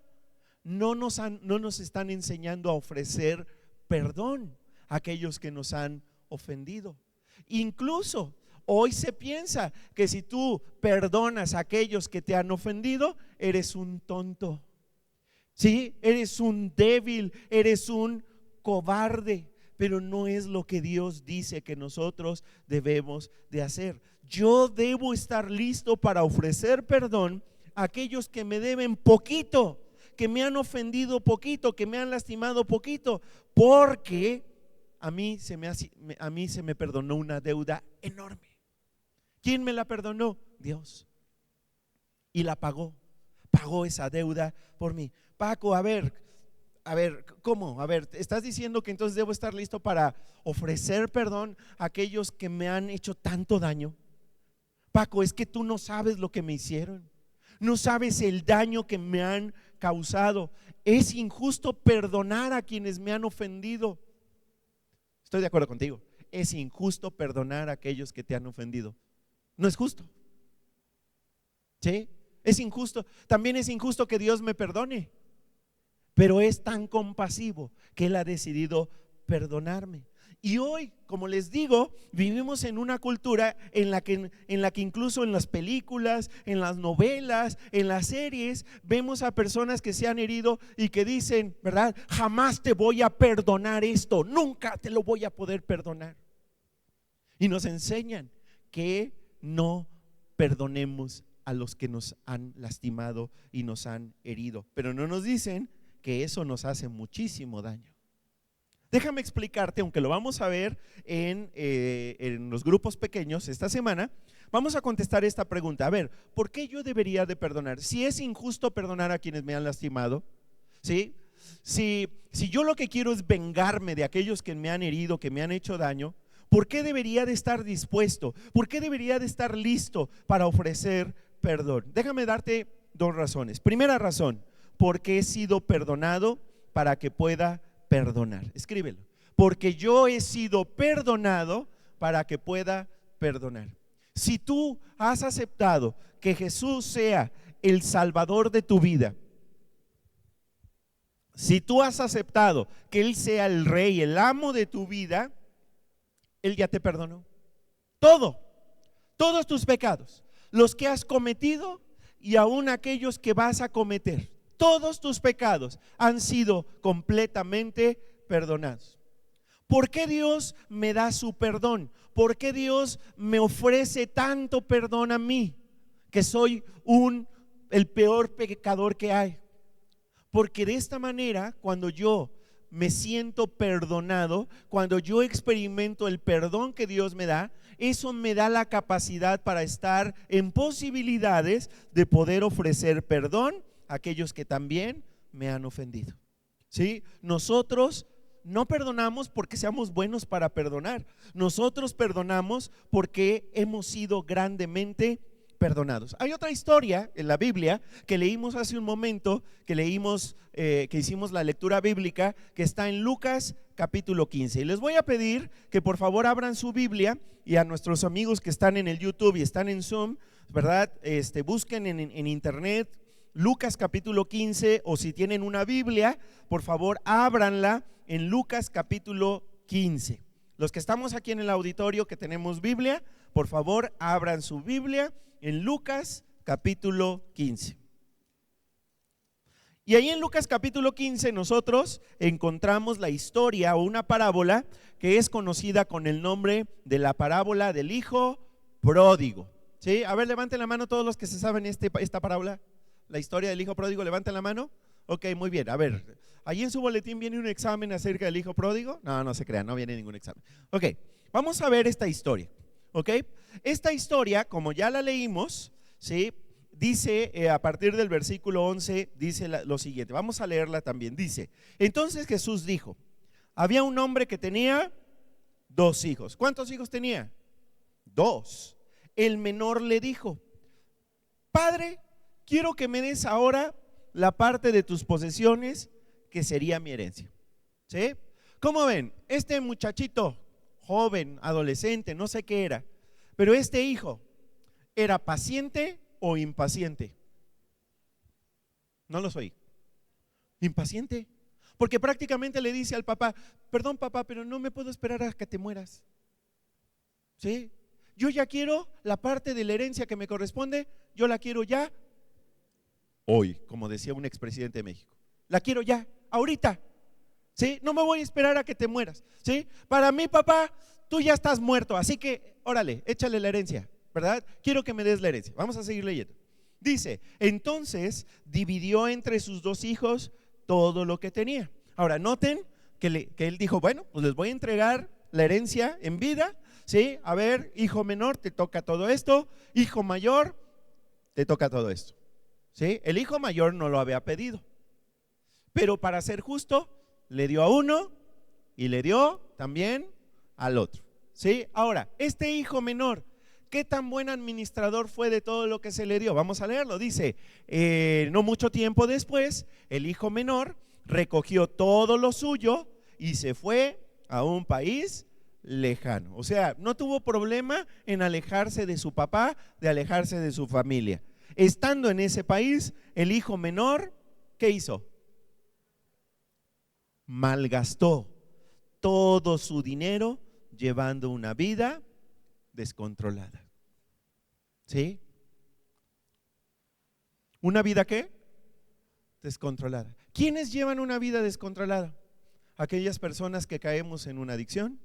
No nos están enseñando a ofrecer perdón a aquellos que nos han ofendido. Incluso hoy se piensa que si tú perdonas a aquellos que te han ofendido, eres un tonto, ¿sí? Eres un débil, eres un cobarde. Pero no es lo que Dios dice que nosotros debemos de hacer. Yo debo estar listo para ofrecer perdón a aquellos que me deben poquito, que me han ofendido poquito, que me han lastimado poquito, porque a mí se me perdonó una deuda enorme. ¿Quién me la perdonó? Dios. Y la pagó esa deuda por mí. Paco, a ver, ¿cómo? A ver, ¿estás diciendo que entonces debo estar listo para ofrecer perdón a aquellos que me han hecho tanto daño? Paco, es que tú no sabes lo que me hicieron, no sabes el daño que me han causado. Es injusto perdonar a quienes me han ofendido. Estoy de acuerdo contigo, es injusto perdonar a aquellos que te han ofendido. No es justo. ¿Sí? Es injusto. También es injusto que Dios me perdone, pero es tan compasivo que Él ha decidido perdonarme. Y hoy, como les digo, vivimos en una cultura en la que incluso en las películas, en las novelas, en las series, vemos a personas que se han herido y que dicen, ¿verdad? Jamás te voy a perdonar esto, nunca te lo voy a poder perdonar. Y nos enseñan que no perdonemos a los que nos han lastimado y nos han herido, pero no nos dicen que eso nos hace muchísimo daño. Déjame explicarte, aunque lo vamos a ver en los grupos pequeños esta semana, vamos a contestar esta pregunta. A ver, ¿por qué yo debería de perdonar? Si es injusto perdonar a quienes me han lastimado, ¿sí? Si yo lo que quiero es vengarme de aquellos que me han herido, que me han hecho daño, ¿por qué debería de estar dispuesto? ¿Por qué debería de estar listo para ofrecer perdón? Déjame darte dos razones. Primera razón, porque he sido perdonado para que pueda perdonar. Escríbelo. Porque yo he sido perdonado para que pueda perdonar. Si tú has aceptado que Jesús sea el Salvador de tu vida, si tú has aceptado que Él sea el Rey, el amo de tu vida, Él ya te perdonó. Todos tus pecados, los que has cometido y aún aquellos que vas a cometer, todos tus pecados han sido completamente perdonados. ¿Por qué Dios me da su perdón? ¿Por qué Dios me ofrece tanto perdón a mí, que soy el peor pecador que hay? Porque de esta manera, cuando yo me siento perdonado, cuando yo experimento el perdón que Dios me da, eso me da la capacidad para estar en posibilidades de poder ofrecer perdón a aquellos que también me han ofendido. ¿Sí? Nosotros no perdonamos porque seamos buenos para perdonar. Nosotros perdonamos porque hemos sido grandemente perdonados. Hay otra historia en la Biblia que leímos hace un momento, que hicimos la lectura bíblica, que está en Lucas capítulo 15. Y les voy a pedir que por favor abran su Biblia, y a nuestros amigos que están en el YouTube y están en Zoom, ¿verdad? Busquen en internet Lucas capítulo 15, o si tienen una Biblia, por favor ábranla en Lucas capítulo 15. Los que estamos aquí en el auditorio que tenemos Biblia, por favor abran su Biblia en Lucas capítulo 15. Y ahí en Lucas capítulo 15 nosotros encontramos la historia o una parábola que es conocida con el nombre de la parábola del hijo pródigo. ¿Sí? A ver, levanten la mano todos los que se saben esta parábola, la historia del hijo pródigo, levanten la mano. Ok, muy bien. A ver, ahí en su boletín viene un examen acerca del hijo pródigo. No se crean, no viene ningún examen. Ok, vamos a ver esta historia. Ok, esta historia, como ya la leímos, ¿sí? Dice a partir del versículo 11, dice lo siguiente. Vamos a leerla también. Dice: entonces Jesús dijo: había un hombre que tenía 2 hijos. ¿Cuántos hijos tenía? 2. El menor le dijo: Padre, quiero que me des ahora la parte de tus posesiones, que sería mi herencia. ¿Sí? ¿Cómo ven? Este muchachito, joven, adolescente, no sé qué era, pero este hijo, ¿era paciente o impaciente? No los oí. Impaciente. Porque prácticamente le dice al papá: perdón papá, pero no me puedo esperar a que te mueras. ¿Sí? Yo ya quiero la parte de la herencia que me corresponde, yo la quiero ya hoy, como decía un expresidente de México. La quiero ya, ahorita. ¿Sí? No me voy a esperar a que te mueras. ¿Sí? Para mí, papá, tú ya estás muerto, así que órale, échale la herencia, ¿verdad? Quiero que me des la herencia. Vamos a seguir leyendo. Dice: entonces dividió entre sus 2 hijos todo lo que tenía. Ahora noten que él dijo: bueno, pues les voy a entregar la herencia en vida. ¿Sí? A ver, hijo menor, te toca todo esto. Hijo mayor, te toca todo esto. ¿Sí? El hijo mayor no lo había pedido, pero para ser justo, le dio a uno y le dio también al otro. ¿Sí? Ahora, este hijo menor, ¿qué tan buen administrador fue de todo lo que se le dio? Vamos a leerlo. Dice: no mucho tiempo después, el hijo menor recogió todo lo suyo y se fue a un país lejano. O sea, no tuvo problema en alejarse de su papá, de alejarse de su familia. Estando en ese país, el hijo menor, ¿qué hizo? Malgastó todo su dinero llevando una vida descontrolada. ¿Sí? ¿Una vida qué? Descontrolada. ¿Quiénes llevan una vida descontrolada? Aquellas personas que caemos en una adicción,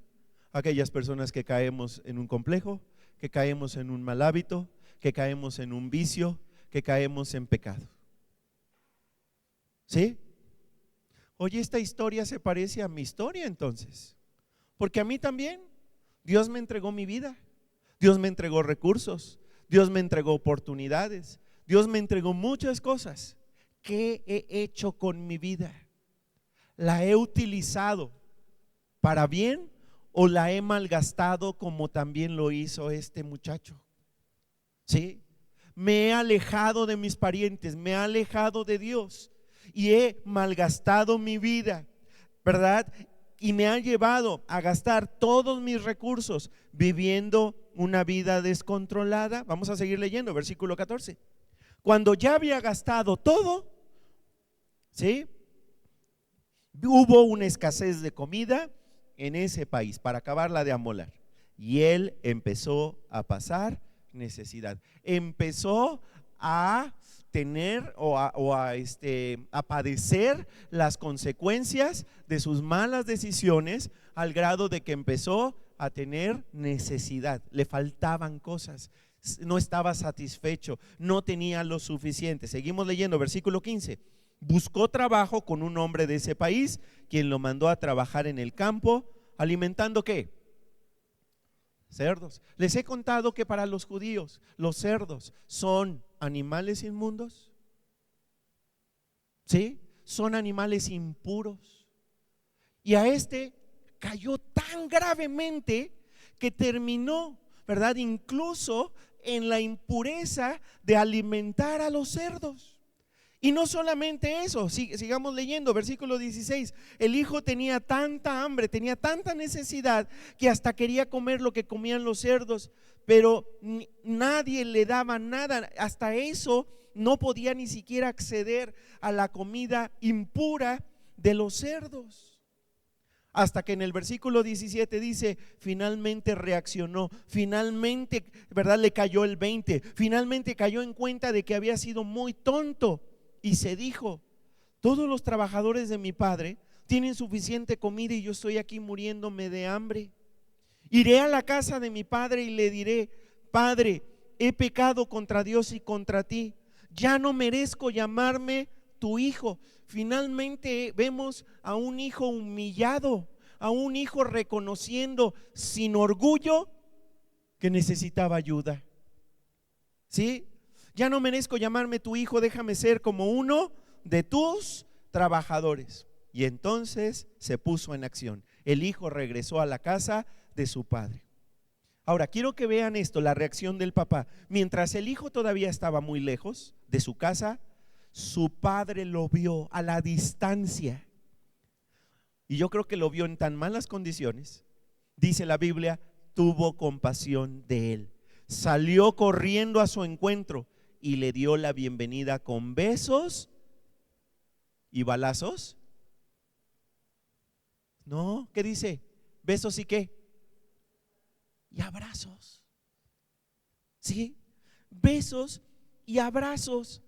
aquellas personas que caemos en un complejo, que caemos en un mal hábito, que caemos en un vicio, que caemos en pecado. ¿Sí? Oye, esta historia se parece a mi historia entonces, porque a mí también Dios me entregó mi vida, Dios me entregó recursos, Dios me entregó oportunidades, Dios me entregó muchas cosas. ¿Qué he hecho con mi vida? ¿La he utilizado para bien o la he malgastado como también lo hizo este muchacho? ¿Sí? Me he alejado de mis parientes, me he alejado de Dios. y he malgastado mi vida, ¿verdad? Y me ha llevado a gastar todos mis recursos viviendo una vida descontrolada. Vamos a seguir leyendo, versículo 14. Cuando ya había gastado todo, ¿sí?, hubo una escasez de comida en ese país para acabarla de amolar. Y él empezó a pasar necesidad. Empezó a tener a padecer las consecuencias de sus malas decisiones, al grado de que empezó a tener necesidad. Le faltaban cosas, no estaba satisfecho, no tenía lo suficiente. Seguimos leyendo, versículo 15. Buscó trabajo con un hombre de ese país, quien lo mandó a trabajar en el campo, alimentando ¿qué? Cerdos. Les he contado que para los judíos los cerdos son animales inmundos. ¿Sí? Son animales impuros. Y a este cayó tan gravemente que terminó, ¿verdad?, incluso en la impureza de alimentar a los cerdos. Y no solamente eso, sigamos leyendo, versículo 16. El hijo tenía tanta hambre, tenía tanta necesidad, que hasta quería comer lo que comían los cerdos, pero nadie le daba nada. Hasta eso no podía ni siquiera acceder a la comida impura de los cerdos. Hasta que en el versículo 17 dice, finalmente reaccionó, finalmente, ¿verdad?, le cayó el 20, finalmente cayó en cuenta de que había sido muy tonto. Y se dijo, todos los trabajadores de mi padre tienen suficiente comida y yo estoy aquí muriéndome de hambre. Iré a la casa de mi padre y le diré, Padre, he pecado contra Dios y contra ti, ya no merezco llamarme tu hijo. Finalmente vemos a un hijo humillado, a un hijo reconociendo sin orgullo que necesitaba ayuda. ¿Sí? Ya no merezco llamarme tu hijo, déjame ser como uno de tus trabajadores. Y entonces se puso en acción. El hijo regresó a la casa de su padre. Ahora, quiero que vean esto, la reacción del papá. Mientras el hijo todavía estaba muy lejos de su casa, su padre lo vio a la distancia. Y yo creo que lo vio en tan malas condiciones. Dice la Biblia, tuvo compasión de él. Salió corriendo a su encuentro y le dio la bienvenida con besos y balazos. No, ¿qué dice? Besos y qué? Y abrazos. ¿Sí? Besos y abrazos.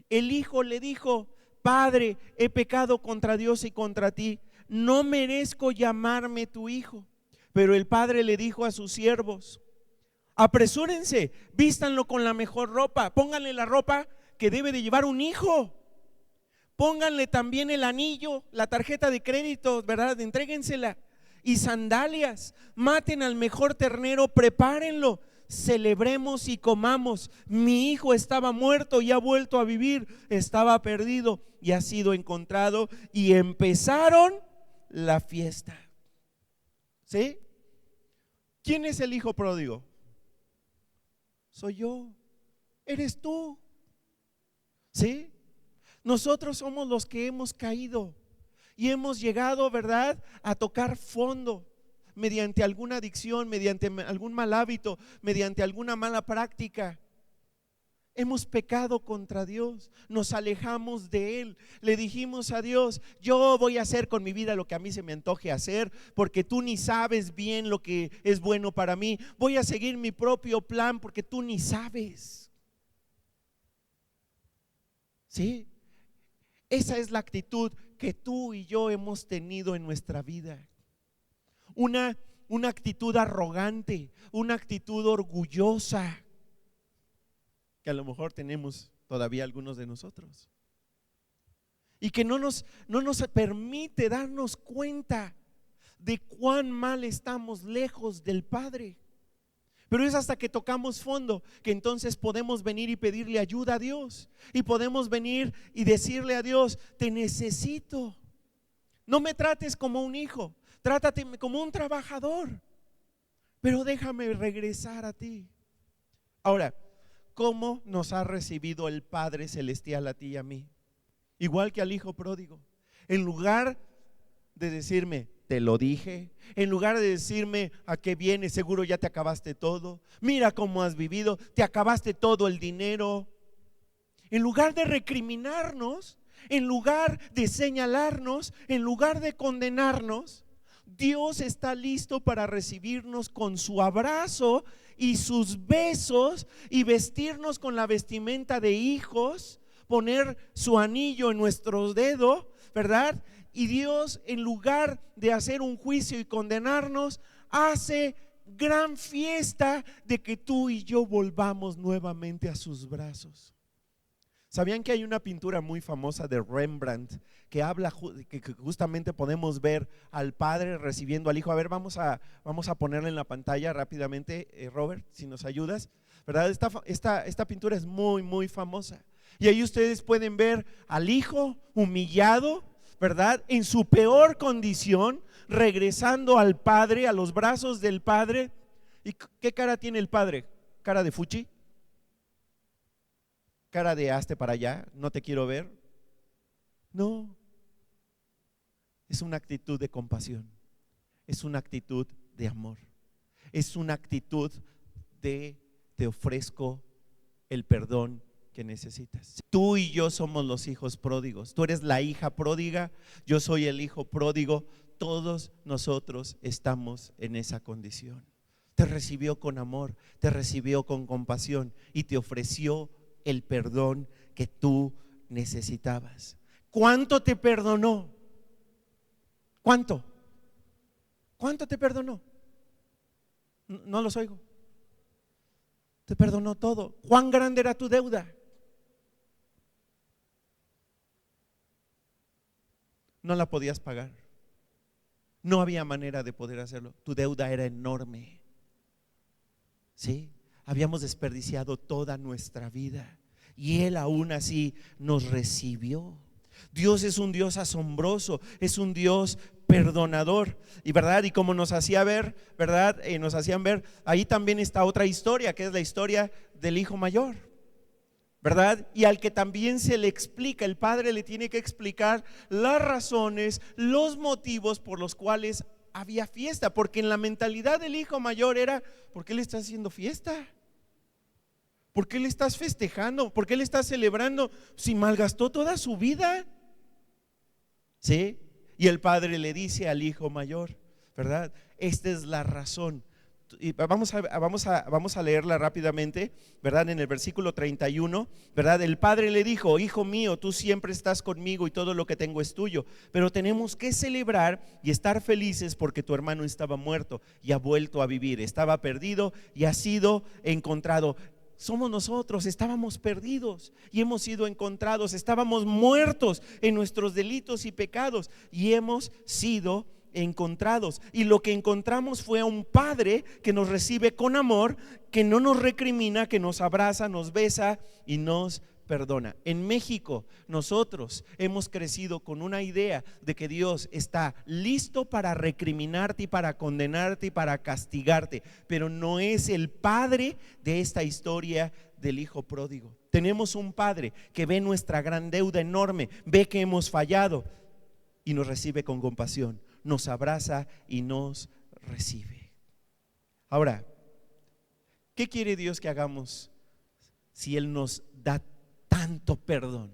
El hijo le dijo, Padre, he pecado contra Dios y contra ti, no merezco llamarme tu hijo. Pero el padre le dijo a sus siervos, apresúrense, vístanlo con la mejor ropa, pónganle la ropa que debe de llevar un hijo, pónganle también el anillo, la tarjeta de crédito, ¿verdad? Entréguensela, y sandalias, maten al mejor ternero, prepárenlo, celebremos y comamos. Mi hijo estaba muerto y ha vuelto a vivir, estaba perdido y ha sido encontrado. Y empezaron la fiesta. ¿Sí? ¿Quién es el hijo pródigo? Soy yo, eres tú. ¿Sí? Nosotros somos los que hemos caído y hemos llegado, ¿verdad?, a tocar fondo mediante alguna adicción, mediante algún mal hábito, mediante alguna mala práctica. Hemos pecado contra Dios, nos alejamos de Él, le dijimos a Dios, yo voy a hacer con mi vida lo que a mí se me antoje hacer, porque tú ni sabes bien lo que es bueno para mí, voy a seguir mi propio plan porque tú ni sabes. ¿Sí? Esa es la actitud que tú y yo hemos tenido en nuestra vida. Una actitud arrogante, una actitud orgullosa, que a lo mejor tenemos todavía algunos de nosotros, y que no nos permite darnos cuenta de cuán mal estamos lejos del Padre. Pero es hasta que tocamos fondo que entonces podemos venir y pedirle ayuda a Dios, y podemos venir y decirle a Dios, te necesito, no me trates como un hijo, trátate como un trabajador, pero déjame regresar a ti. Ahora, ¿cómo nos ha recibido el Padre Celestial a ti y a mí? igual que al hijo pródigo. En lugar de decirme, te lo dije, en lugar de decirme, ¿a qué vienes? Seguro ya te acabaste todo, mira cómo has vivido, te acabaste todo el dinero. En lugar de recriminarnos, en lugar de señalarnos, en lugar de condenarnos, Dios está listo para recibirnos con su abrazo y sus besos y vestirnos con la vestimenta de hijos, poner su anillo en nuestros dedos, ¿verdad? Y Dios, en lugar de hacer un juicio y condenarnos, hace gran fiesta de que tú y yo volvamos nuevamente a sus brazos. ¿Sabían que hay una pintura muy famosa de Rembrandt que habla, que justamente podemos ver al padre recibiendo al hijo? A ver, vamos a ponerla en la pantalla rápidamente, Robert, si nos ayudas, ¿verdad? Esta pintura es muy, muy famosa. Y ahí ustedes pueden ver al hijo humillado, ¿verdad? En su peor condición, regresando al padre, a los brazos del padre. ¿Y qué cara tiene el padre? ¿Cara de fuchi? ¿Cara de hazte para allá, no te quiero ver? No, es una actitud de compasión, es una actitud de amor, es una actitud de te ofrezco el perdón que necesitas. Tú y yo somos los hijos pródigos, tú eres la hija pródiga, yo soy el hijo pródigo, todos nosotros estamos en esa condición. Te recibió con amor, te recibió con compasión y te ofreció el perdón que tú necesitabas. ¿Cuánto te perdonó? ¿Cuánto? ¿Cuánto te perdonó? No los oigo. Te perdonó todo. ¿Cuán grande era tu deuda? No la podías pagar. No había manera de poder hacerlo. Tu deuda era enorme. ¿Sí? Habíamos desperdiciado toda nuestra vida y Él aún así nos recibió. Dios es un Dios asombroso, es un Dios perdonador. Y verdad, y como nos hacía ver, verdad, nos hacían ver, ahí también está otra historia, que es la historia del hijo mayor, ¿verdad? Y al que también se le explica, el padre le tiene que explicar las razones, los motivos por los cuales había fiesta, porque en la mentalidad del hijo mayor era, ¿por qué le estás haciendo fiesta? ¿Por qué le estás festejando? ¿Por qué le estás celebrando si malgastó toda su vida? ¿Sí? Y el padre le dice al hijo mayor, ¿verdad? Esta es la razón. Y vamos a leerla rápidamente, ¿verdad? En el versículo 31, ¿verdad? El padre le dijo, hijo mío, tú siempre estás conmigo y todo lo que tengo es tuyo, pero tenemos que celebrar y estar felices porque tu hermano estaba muerto y ha vuelto a vivir, estaba perdido y ha sido encontrado. Somos nosotros, estábamos perdidos y hemos sido encontrados, estábamos muertos en nuestros delitos y pecados y hemos sido encontrados, y lo que encontramos fue a un padre que nos recibe con amor, que no nos recrimina, que nos abraza, nos besa y nos perdona. En México nosotros hemos crecido con una idea de que Dios está listo para recriminarte y para condenarte y para castigarte, pero no es el padre de esta historia del hijo pródigo. Tenemos un padre que ve nuestra gran deuda enorme, ve que hemos fallado y nos recibe con compasión, nos abraza y nos recibe. Ahora, ¿qué quiere Dios que hagamos si Él nos da tanto perdón?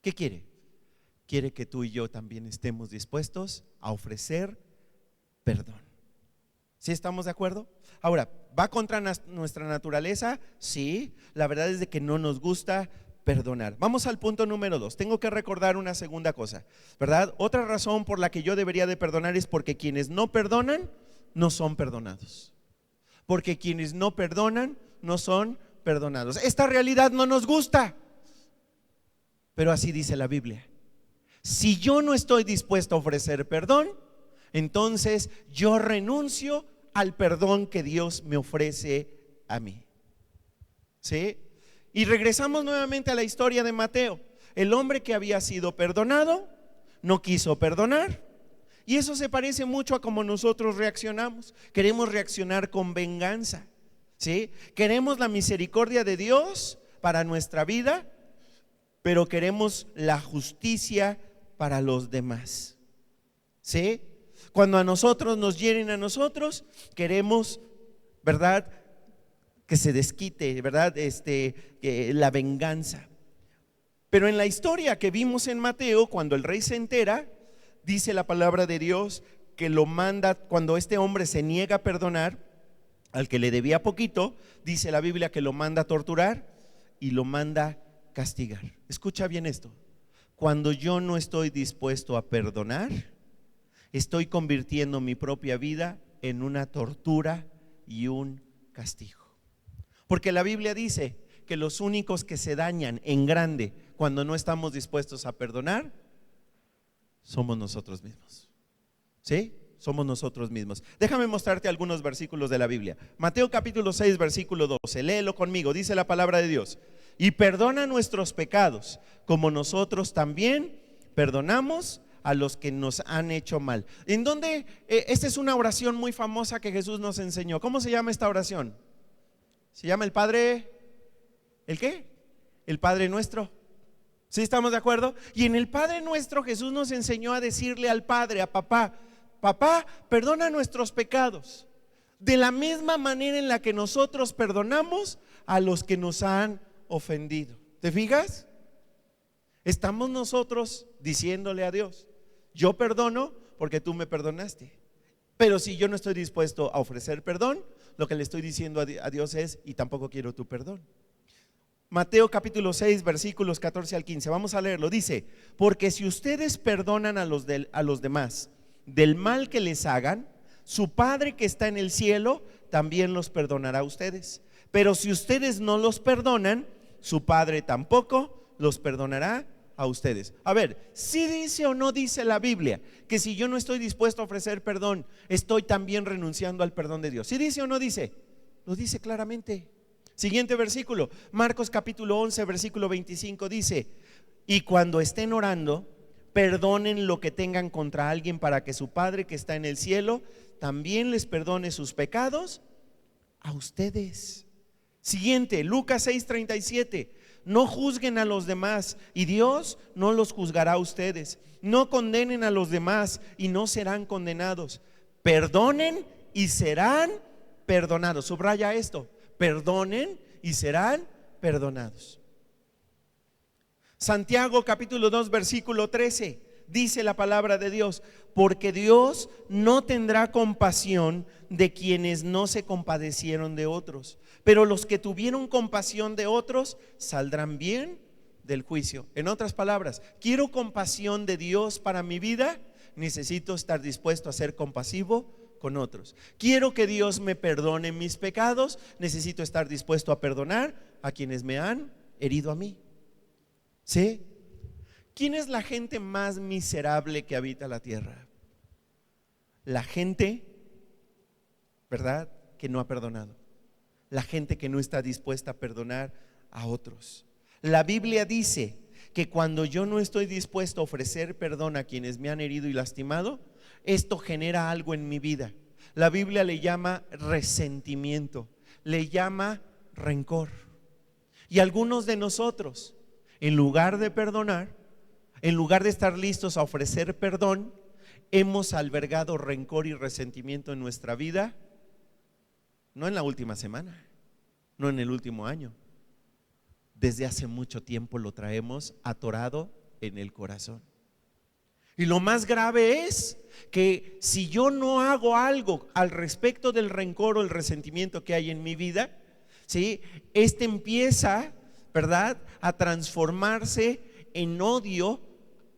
¿Qué quiere? Quiere que tú y yo también estemos dispuestos a ofrecer perdón. ¿Sí estamos de acuerdo? Ahora, ¿va contra nuestra naturaleza? Sí, la verdad es de que no nos gusta perdonar. Vamos al punto número 2. Tengo que recordar una segunda cosa, ¿verdad? Otra razón por la que yo debería de perdonar es porque quienes no perdonan no son perdonados. Porque quienes no perdonan no son perdonados. Esta realidad no nos gusta, pero así dice la Biblia. Si yo no estoy dispuesto a ofrecer perdón, entonces yo renuncio al perdón que Dios me ofrece a mí. ¿Sí? Y regresamos nuevamente a la historia de Mateo. El hombre que había sido perdonado no quiso perdonar. Y eso se parece mucho a cómo nosotros reaccionamos. Queremos reaccionar con venganza, ¿sí? Queremos la misericordia de Dios para nuestra vida, pero queremos la justicia para los demás. ¿Sí? Cuando a nosotros nos hieren a nosotros, queremos, ¿verdad?, que se desquite, ¿verdad?, que la venganza. Pero en la historia que vimos en Mateo, cuando el rey se entera, dice la palabra de Dios que lo manda, cuando este hombre se niega a perdonar al que le debía poquito, dice la Biblia que lo manda a torturar y lo manda castigar. Escucha bien esto: cuando yo no estoy dispuesto a perdonar, estoy convirtiendo mi propia vida en una tortura y un castigo. Porque la Biblia dice que los únicos que se dañan en grande cuando no estamos dispuestos a perdonar somos nosotros mismos. ¿Sí? Somos nosotros mismos. Déjame mostrarte algunos versículos de la Biblia. Mateo capítulo 6, versículo 12. Léelo conmigo. Dice la palabra de Dios: y perdona nuestros pecados, como nosotros también perdonamos a los que nos han hecho mal. ¿En dónde? Esta es una oración muy famosa que Jesús nos enseñó. ¿Cómo se llama esta oración? Se llama el Padre, ¿el qué? El Padre Nuestro. ¿Sí estamos de acuerdo? Y en el Padre Nuestro Jesús nos enseñó a decirle al Padre, a papá: papá, perdona nuestros pecados, de la misma manera en la que nosotros perdonamos a los que nos han ofendido. ¿Te fijas? Estamos nosotros diciéndole a Dios: yo perdono porque tú me perdonaste. Pero si yo no estoy dispuesto a ofrecer perdón, lo que le estoy diciendo a Dios es: y tampoco quiero tu perdón. Mateo capítulo 6, versículos 14 al 15. Vamos a leerlo. Dice: porque si ustedes perdonan a los demás del mal que les hagan, su Padre que está en el cielo también los perdonará a ustedes. Pero si ustedes no los perdonan, su Padre tampoco los perdonará a ustedes. A ver, ¿sí dice o no dice la Biblia que si yo no estoy dispuesto a ofrecer perdón, estoy también renunciando al perdón de Dios? ¿Sí dice o no dice? Lo dice claramente. Siguiente versículo, Marcos capítulo 11, versículo 25 dice: y cuando estén orando, perdonen lo que tengan contra alguien, para que su Padre que está en el cielo también les perdone sus pecados a ustedes. Siguiente, Lucas 6:37: no juzguen a los demás y Dios no los juzgará a ustedes. No condenen a los demás y no serán condenados. Perdonen y serán perdonados. Subraya esto: perdonen y serán perdonados. Santiago capítulo 2, versículo 13, dice la palabra de Dios: porque Dios no tendrá compasión de quienes no se compadecieron de otros, pero los que tuvieron compasión de otros saldrán bien del juicio. En otras palabras, quiero compasión de Dios para mi vida, necesito estar dispuesto a ser compasivo con otros. Quiero que Dios me perdone mis pecados, necesito estar dispuesto a perdonar a quienes me han herido a mí. ¿Sí? ¿Quién es la gente más miserable que habita la tierra? La gente, ¿verdad?, que no ha perdonado. La gente que no está dispuesta a perdonar a otros. La Biblia dice que cuando yo no estoy dispuesto a ofrecer perdón a quienes me han herido y lastimado, esto genera algo en mi vida. La Biblia le llama resentimiento, le llama rencor. Y algunos de nosotros, en lugar de perdonar, en lugar de estar listos a ofrecer perdón, hemos albergado rencor y resentimiento en nuestra vida. No en la última semana, no en el último año. Desde hace mucho tiempo lo traemos atorado en el corazón. Y lo más grave es que si yo no hago algo al respecto del rencor o el resentimiento que hay en mi vida, ¿sí?, empieza, ¿verdad?, a transformarse en odio,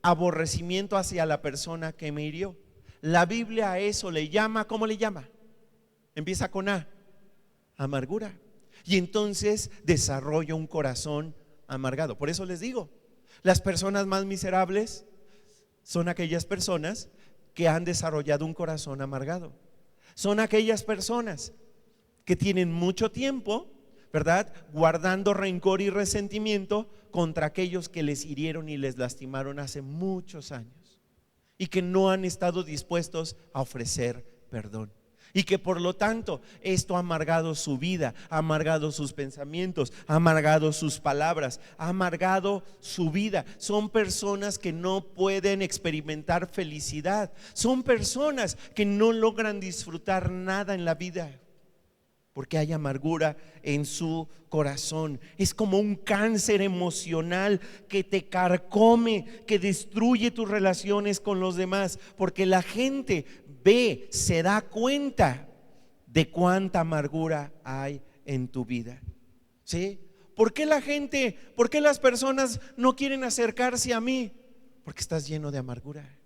aborrecimiento hacia la persona que me hirió. La Biblia a eso le llama, ¿cómo le llama? Empieza con A, amargura. Y entonces desarrolla un corazón amargado. Por eso les digo, las personas más miserables son aquellas personas que han desarrollado un corazón amargado. Son aquellas personas que tienen mucho tiempo, ¿verdad?, guardando rencor y resentimiento contra aquellos que les hirieron y les lastimaron hace muchos años y que no han estado dispuestos a ofrecer perdón. Y que por lo tanto esto ha amargado su vida, ha amargado sus pensamientos, ha amargado sus palabras, ha amargado su vida. Son personas que no pueden experimentar felicidad. Son personas que no logran disfrutar nada en la vida, porque hay amargura en su corazón. Es como un cáncer emocional que te carcome, que destruye tus relaciones con los demás, porque la gente ve, se da cuenta de cuánta amargura hay en tu vida. ¿Sí? ¿Por qué por qué las personas no quieren acercarse a mí? Porque estás lleno de amargura.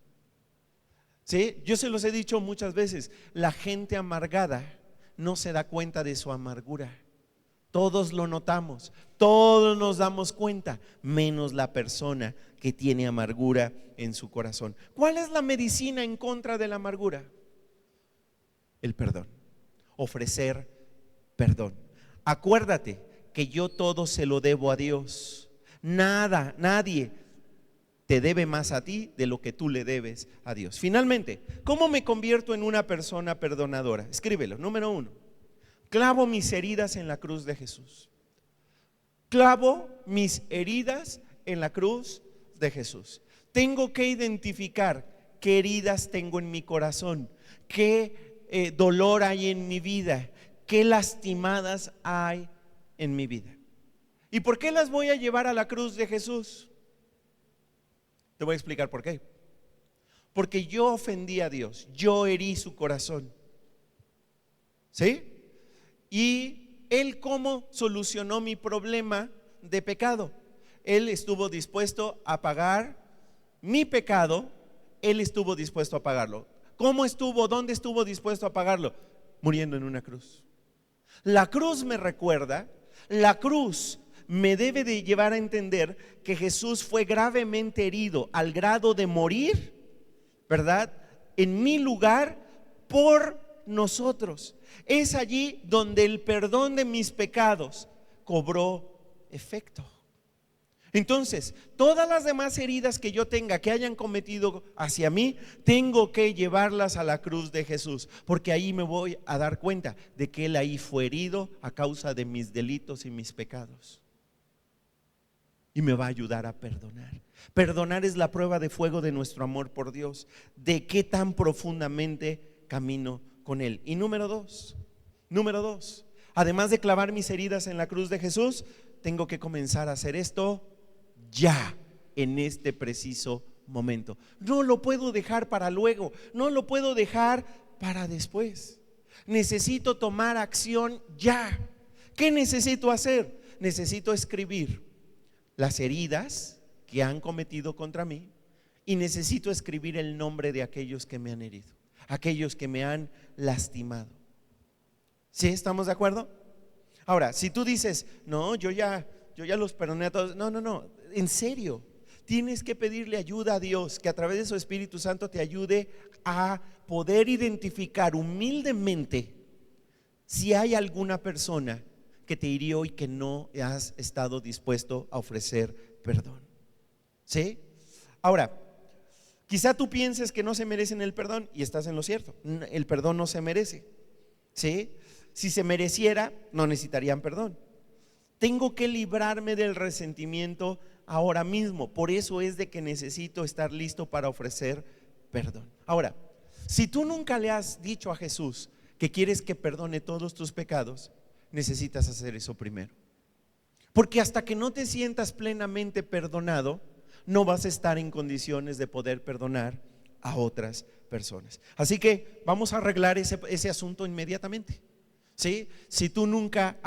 ¿Sí? Yo se los he dicho muchas veces, la gente amargada no se da cuenta de su amargura. Todos lo notamos, todos nos damos cuenta, menos la persona que tiene amargura en su corazón. ¿Cuál es la medicina en contra de la amargura? El perdón, ofrecer perdón. Acuérdate que yo todo se lo debo a Dios. Nadie te debe más a ti de lo que tú le debes a Dios. Finalmente, ¿cómo me convierto en una persona perdonadora? Escríbelo. Número 1, clavo mis heridas en la cruz de Jesús. Clavo mis heridas en la cruz de Jesús. Tengo que identificar qué heridas tengo en mi corazón, qué dolor hay en mi vida, qué lastimadas hay en mi vida. ¿Y por qué las voy a llevar a la cruz de Jesús? Te voy a explicar por qué. Porque yo ofendí a Dios, yo herí su corazón. ¿Sí? Y Él, ¿cómo solucionó mi problema de pecado? Él estuvo dispuesto a pagar mi pecado, Él estuvo dispuesto a pagarlo. ¿Cómo estuvo? ¿Dónde estuvo dispuesto a pagarlo? Muriendo en una cruz. La cruz me recuerda, la cruz me debe de llevar a entender que Jesús fue gravemente herido al grado de morir, ¿verdad?, en mi lugar por nosotros. Es allí donde el perdón de mis pecados cobró efecto. Entonces, todas las demás heridas que yo tenga, que hayan cometido hacia mí, tengo que llevarlas a la cruz de Jesús, porque ahí me voy a dar cuenta de que Él ahí fue herido a causa de mis delitos y mis pecados. Y me va a ayudar a perdonar. Perdonar es la prueba de fuego de nuestro amor por Dios, de qué tan profundamente camino con Él. Y número dos, además de clavar mis heridas en la cruz de Jesús, tengo que comenzar a hacer esto ya, en este preciso momento. No lo puedo dejar para luego, no lo puedo dejar para después. Necesito tomar acción ya. ¿Qué necesito hacer? Necesito escribir las heridas que han cometido contra mí y necesito escribir el nombre de aquellos que me han herido, aquellos que me han lastimado. ¿Sí? ¿Estamos de acuerdo? Ahora, si tú dices, no, yo ya los perdoné a todos. No, en serio, tienes que pedirle ayuda a Dios, que a través de su Espíritu Santo te ayude a poder identificar humildemente si hay alguna persona que te hirió y que no has estado dispuesto a ofrecer perdón. ¿Sí? Ahora, quizá tú pienses que no se merecen el perdón y estás en lo cierto. El perdón no se merece. ¿Sí? Si se mereciera, no necesitarían perdón. Tengo que librarme del resentimiento ahora mismo. Por eso es de que necesito estar listo para ofrecer perdón. Ahora, si tú nunca le has dicho a Jesús que quieres que perdone todos tus pecados, necesitas hacer eso primero. Porque hasta que no te sientas plenamente perdonado, no vas a estar en condiciones de poder perdonar a otras personas. Así que vamos a arreglar ese asunto inmediatamente. ¿Sí? Si tú nunca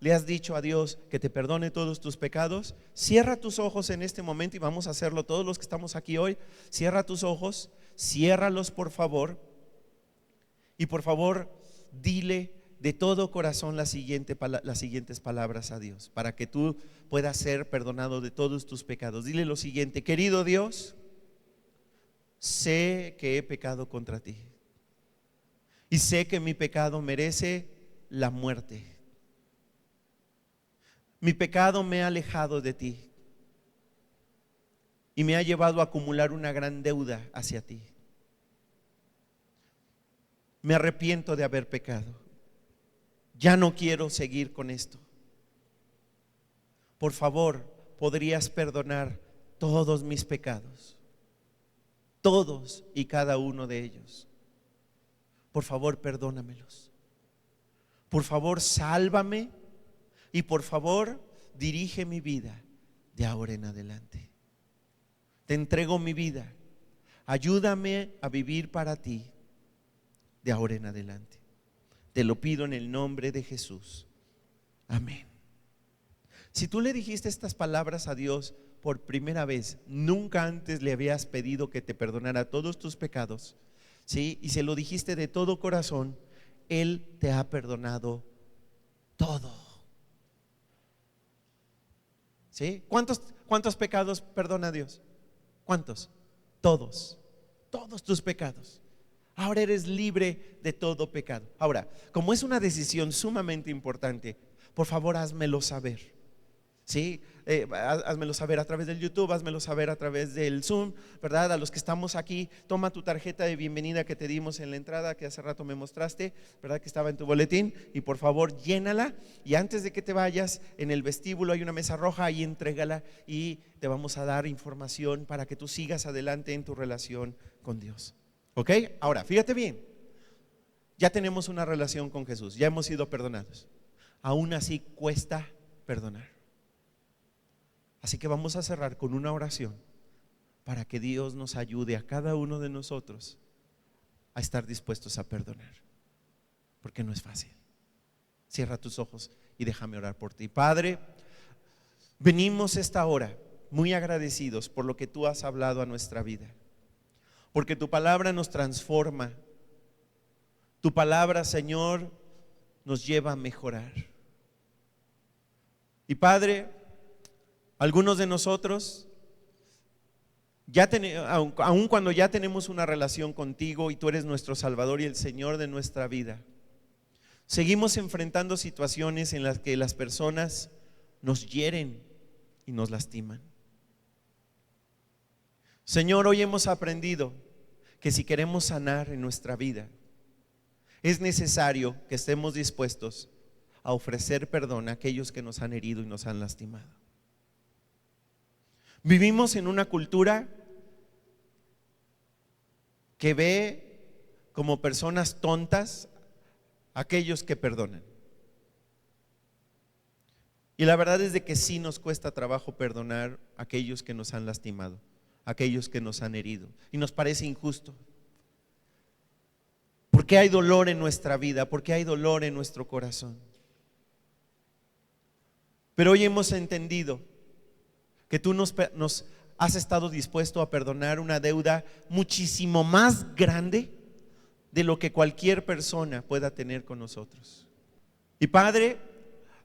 le has dicho a Dios que te perdone todos tus pecados, cierra tus ojos en este momento y vamos a hacerlo todos los que estamos aquí hoy. Cierra tus ojos, ciérralos por favor, y por favor dile de todo corazón las siguientes palabras a Dios, para que tú puedas ser perdonado de todos tus pecados. Dile lo siguiente: querido Dios, sé que he pecado contra ti y sé que mi pecado merece la muerte. Mi pecado me ha alejado de ti y me ha llevado a acumular una gran deuda hacia ti. Me arrepiento de haber pecado. Ya no quiero seguir con esto. Por favor, ¿podrías perdonar todos mis pecados? Todos y cada uno de ellos. Por favor, perdónamelos. Por favor, sálvame. Y por favor, dirige mi vida de ahora en adelante. Te entrego mi vida. Ayúdame a vivir para ti de ahora en adelante. Te lo pido en el nombre de Jesús. Amén. Si tú le dijiste estas palabras a Dios por primera vez, nunca antes le habías pedido que te perdonara todos tus pecados, ¿sí? Y se lo dijiste de todo corazón, Él te ha perdonado todo. ¿Sí? ¿Cuántos pecados perdona Dios? ¿Cuántos? Todos tus pecados. Ahora eres libre de todo pecado. Ahora, como es una decisión sumamente importante, por favor házmelo saber. ¿Sí? Házmelo saber a través del YouTube, házmelo saber a través del Zoom, ¿verdad? A los que estamos aquí, toma tu tarjeta de bienvenida que te dimos en la entrada, que hace rato me mostraste, ¿verdad? Que estaba en tu boletín, y por favor llénala, y antes de que te vayas, en el vestíbulo hay una mesa roja, ahí entrégala y te vamos a dar información para que tú sigas adelante en tu relación con Dios. ¿Ok? Ahora, fíjate bien, ya tenemos una relación con Jesús, ya hemos sido perdonados, aún así cuesta perdonar. Así que vamos a cerrar con una oración para que Dios nos ayude a cada uno de nosotros a estar dispuestos a perdonar, porque no es fácil. Cierra tus ojos y déjame orar por ti. Padre, venimos esta hora muy agradecidos por lo que tú has hablado a nuestra vida, porque tu palabra nos transforma. Tu palabra, Señor, nos lleva a mejorar. Y Padre, algunos de nosotros, aun cuando ya tenemos una relación contigo y tú eres nuestro Salvador y el Señor de nuestra vida, seguimos enfrentando situaciones en las que las personas nos hieren y nos lastiman. Señor, hoy hemos aprendido que si queremos sanar en nuestra vida, es necesario que estemos dispuestos a ofrecer perdón a aquellos que nos han herido y nos han lastimado. Vivimos en una cultura que ve como personas tontas a aquellos que perdonan. Y la verdad es de que sí nos cuesta trabajo perdonar a aquellos que nos han lastimado, a aquellos que nos han herido, y nos parece injusto. Porque hay dolor en nuestra vida, porque hay dolor en nuestro corazón. Pero hoy hemos entendido que tú nos has estado dispuesto a perdonar una deuda muchísimo más grande de lo que cualquier persona pueda tener con nosotros. Y Padre,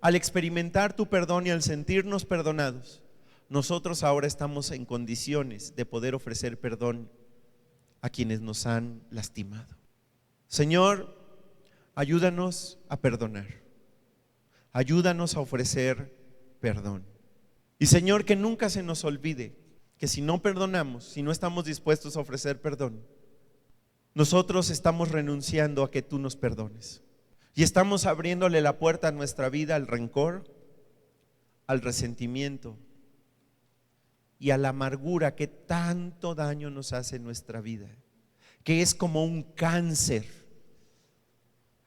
al experimentar tu perdón y al sentirnos perdonados, nosotros ahora estamos en condiciones de poder ofrecer perdón a quienes nos han lastimado. Señor, ayúdanos a perdonar. Ayúdanos a ofrecer perdón. Y Señor, que nunca se nos olvide que si no perdonamos, si no estamos dispuestos a ofrecer perdón, nosotros estamos renunciando a que tú nos perdones. Y estamos abriéndole la puerta a nuestra vida al rencor, al resentimiento y a la amargura que tanto daño nos hace en nuestra vida, que es como un cáncer,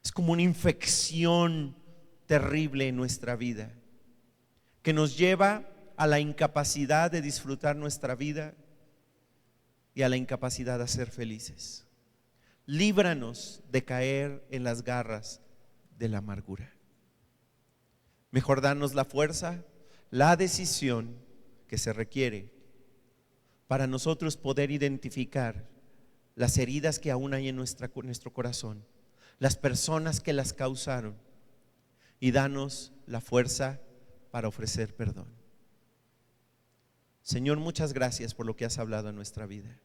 es como una infección terrible en nuestra vida, que nos lleva a la incapacidad de disfrutar nuestra vida y a la incapacidad de ser felices. Líbranos de caer en las garras de la amargura. Mejor danos la fuerza, la decisión que se requiere para nosotros poder identificar las heridas que aún hay en nuestro corazón, las personas que las causaron, y danos la fuerza para ofrecer perdón. Señor, muchas gracias por lo que has hablado en nuestra vida,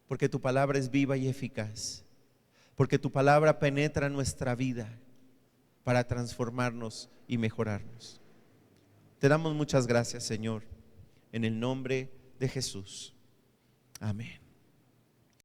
porque tu palabra es viva y eficaz, porque tu palabra penetra nuestra vida para transformarnos y mejorarnos. Te damos muchas gracias, Señor, en el nombre de Jesús. Amén.